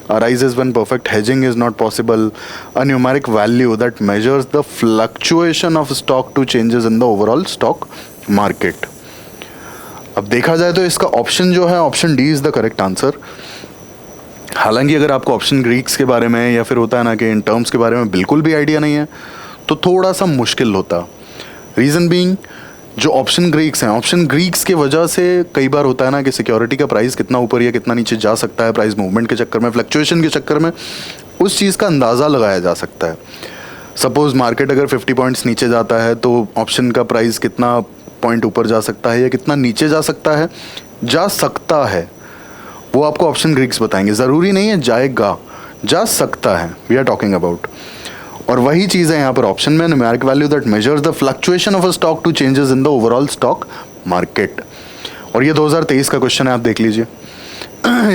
arises when perfect hedging is not possible, a numeric value that measures the fluctuation of stock to changes in the overall stock market. अब देखा जाए तो इसका option जो है, option D is the correct answer. हालांकि अगर आपको ऑप्शन ग्रीक्स के बारे में या फिर होता है ना कि इन टर्म्स के बारे में बिल्कुल भी आइडिया नहीं है, तो थोड़ा सा मुश्किल होता। रीज़न बीइंग, जो ऑप्शन ग्रीक्स हैं, ऑप्शन ग्रीक्स के वजह से कई बार होता है ना कि सिक्योरिटी का प्राइस कितना ऊपर या कितना नीचे जा सकता है, प्राइस मूवमेंट के चक्कर में, फ्लक्चुएशन के चक्कर में उस चीज़ का अंदाज़ा लगाया जा सकता है। सपोज़ मार्केट अगर 50 पॉइंट्स नीचे जाता है तो ऑप्शन का प्राइस कितना पॉइंट ऊपर जा सकता है या कितना नीचे जा सकता है, वो आपको ऑप्शन ग्रीक्स बताएंगे। ज़रूरी नहीं है जाएगा, जा सकता है, वी आर टॉकिंग अबाउट। और वही चीज़ है यहाँ पर ऑप्शन में, numeric value that measures the fluctuation of a stock to changes in the overall stock market. और ये 2023 का क्वेश्चन है, आप देख लीजिए।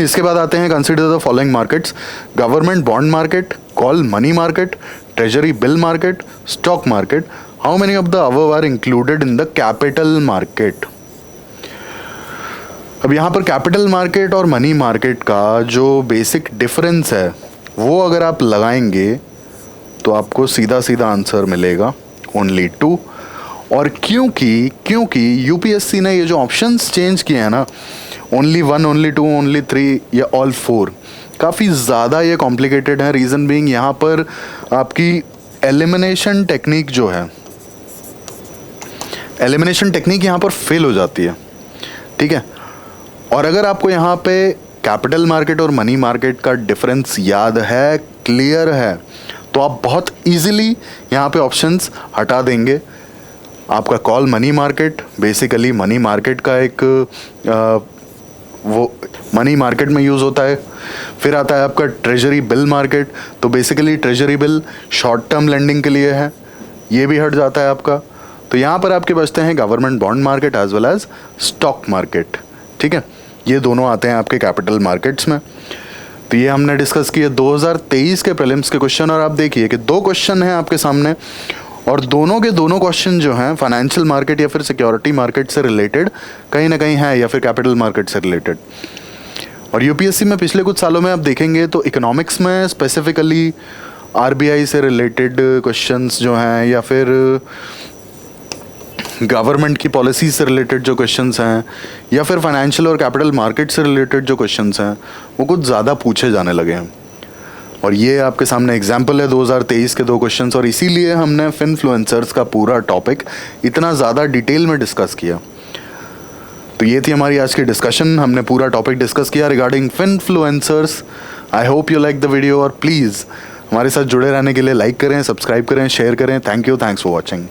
इसके बाद आते हैं, consider the following markets: government bond market, call money market, treasury bill market, stock market. How many of the above are included in the capital market? अब यहाँ पर कैपिटल मार्केट और मनी मार्केट का जो बेसिक डिफरेंस है वो अगर आप लगाएंगे तो आपको सीधा सीधा आंसर मिलेगा ओनली 2। और क्योंकि यूपीएससी ने ये जो ऑप्शंस चेंज किए हैं ना, ओनली 1, ओनली 2, ओनली 3 या ऑल 4, काफ़ी ज़्यादा ये कॉम्प्लिकेटेड है। रीज़न बीइंग यहाँ पर आपकी एलिमिनेशन टेक्निक जो है, एलिमिनेशन टेक्निक यहाँ पर फेल हो जाती है, ठीक है। और अगर आपको यहाँ पे कैपिटल मार्केट और मनी मार्केट का डिफरेंस याद है, क्लियर है, तो आप बहुत इजीली यहाँ पे ऑप्शंस हटा देंगे। आपका call money market, basically money market का एक वो मनी मार्केट में यूज़ होता है। फिर आता है आपका ट्रेजरी बिल मार्केट, तो basically treasury bill short term lending के लिए है, ये भी हट जाता है आपका। तो यहाँ पर आपके बचते हैं government bond market as well as stock market, ठीक है। ये दोनों आते हैं आपके कैपिटल मार्केट्स में। तो ये हमने डिस्कस किया 2023 के प्रीलिम्स के क्वेश्चन। और आप देखिए कि 2 क्वेश्चन हैं आपके सामने, और दोनों के दोनों क्वेश्चन जो हैं फाइनेंशियल मार्केट या फिर सिक्योरिटी मार्केट से रिलेटेड कहीं ना कहीं है, या फिर कैपिटल मार्केट से रिलेटेड। और यूपीएससी में पिछले कुछ सालों में आप देखेंगे तो इकोनॉमिक्स में स्पेसिफिकली आरबीआई से रिलेटेड क्वेश्चंस जो हैं, या फिर गवर्नमेंट की पॉलिसी से रिलेटेड जो क्वेश्चंस हैं, या फिर फाइनेंशियल और कैपिटल मार्केट से रिलेटेड जो क्वेश्चंस हैं, वो कुछ ज़्यादा पूछे जाने लगे हैं। और ये आपके सामने एग्जाम्पल है 2023 के 2 क्वेश्चंस, और इसीलिए हमने फिनफ्लुएंसर्स का पूरा टॉपिक इतना ज़्यादा डिटेल में डिस्कस किया। तो ये थी हमारी आज की डिस्कशन, हमने पूरा टॉपिक डिस्कस किया regarding finfluencers. I hope you like the video, और प्लीज़ हमारे साथ जुड़े रहने के लिए लाइक करें, सब्सक्राइब करें, शेयर करें। Thank you, thanks for watching.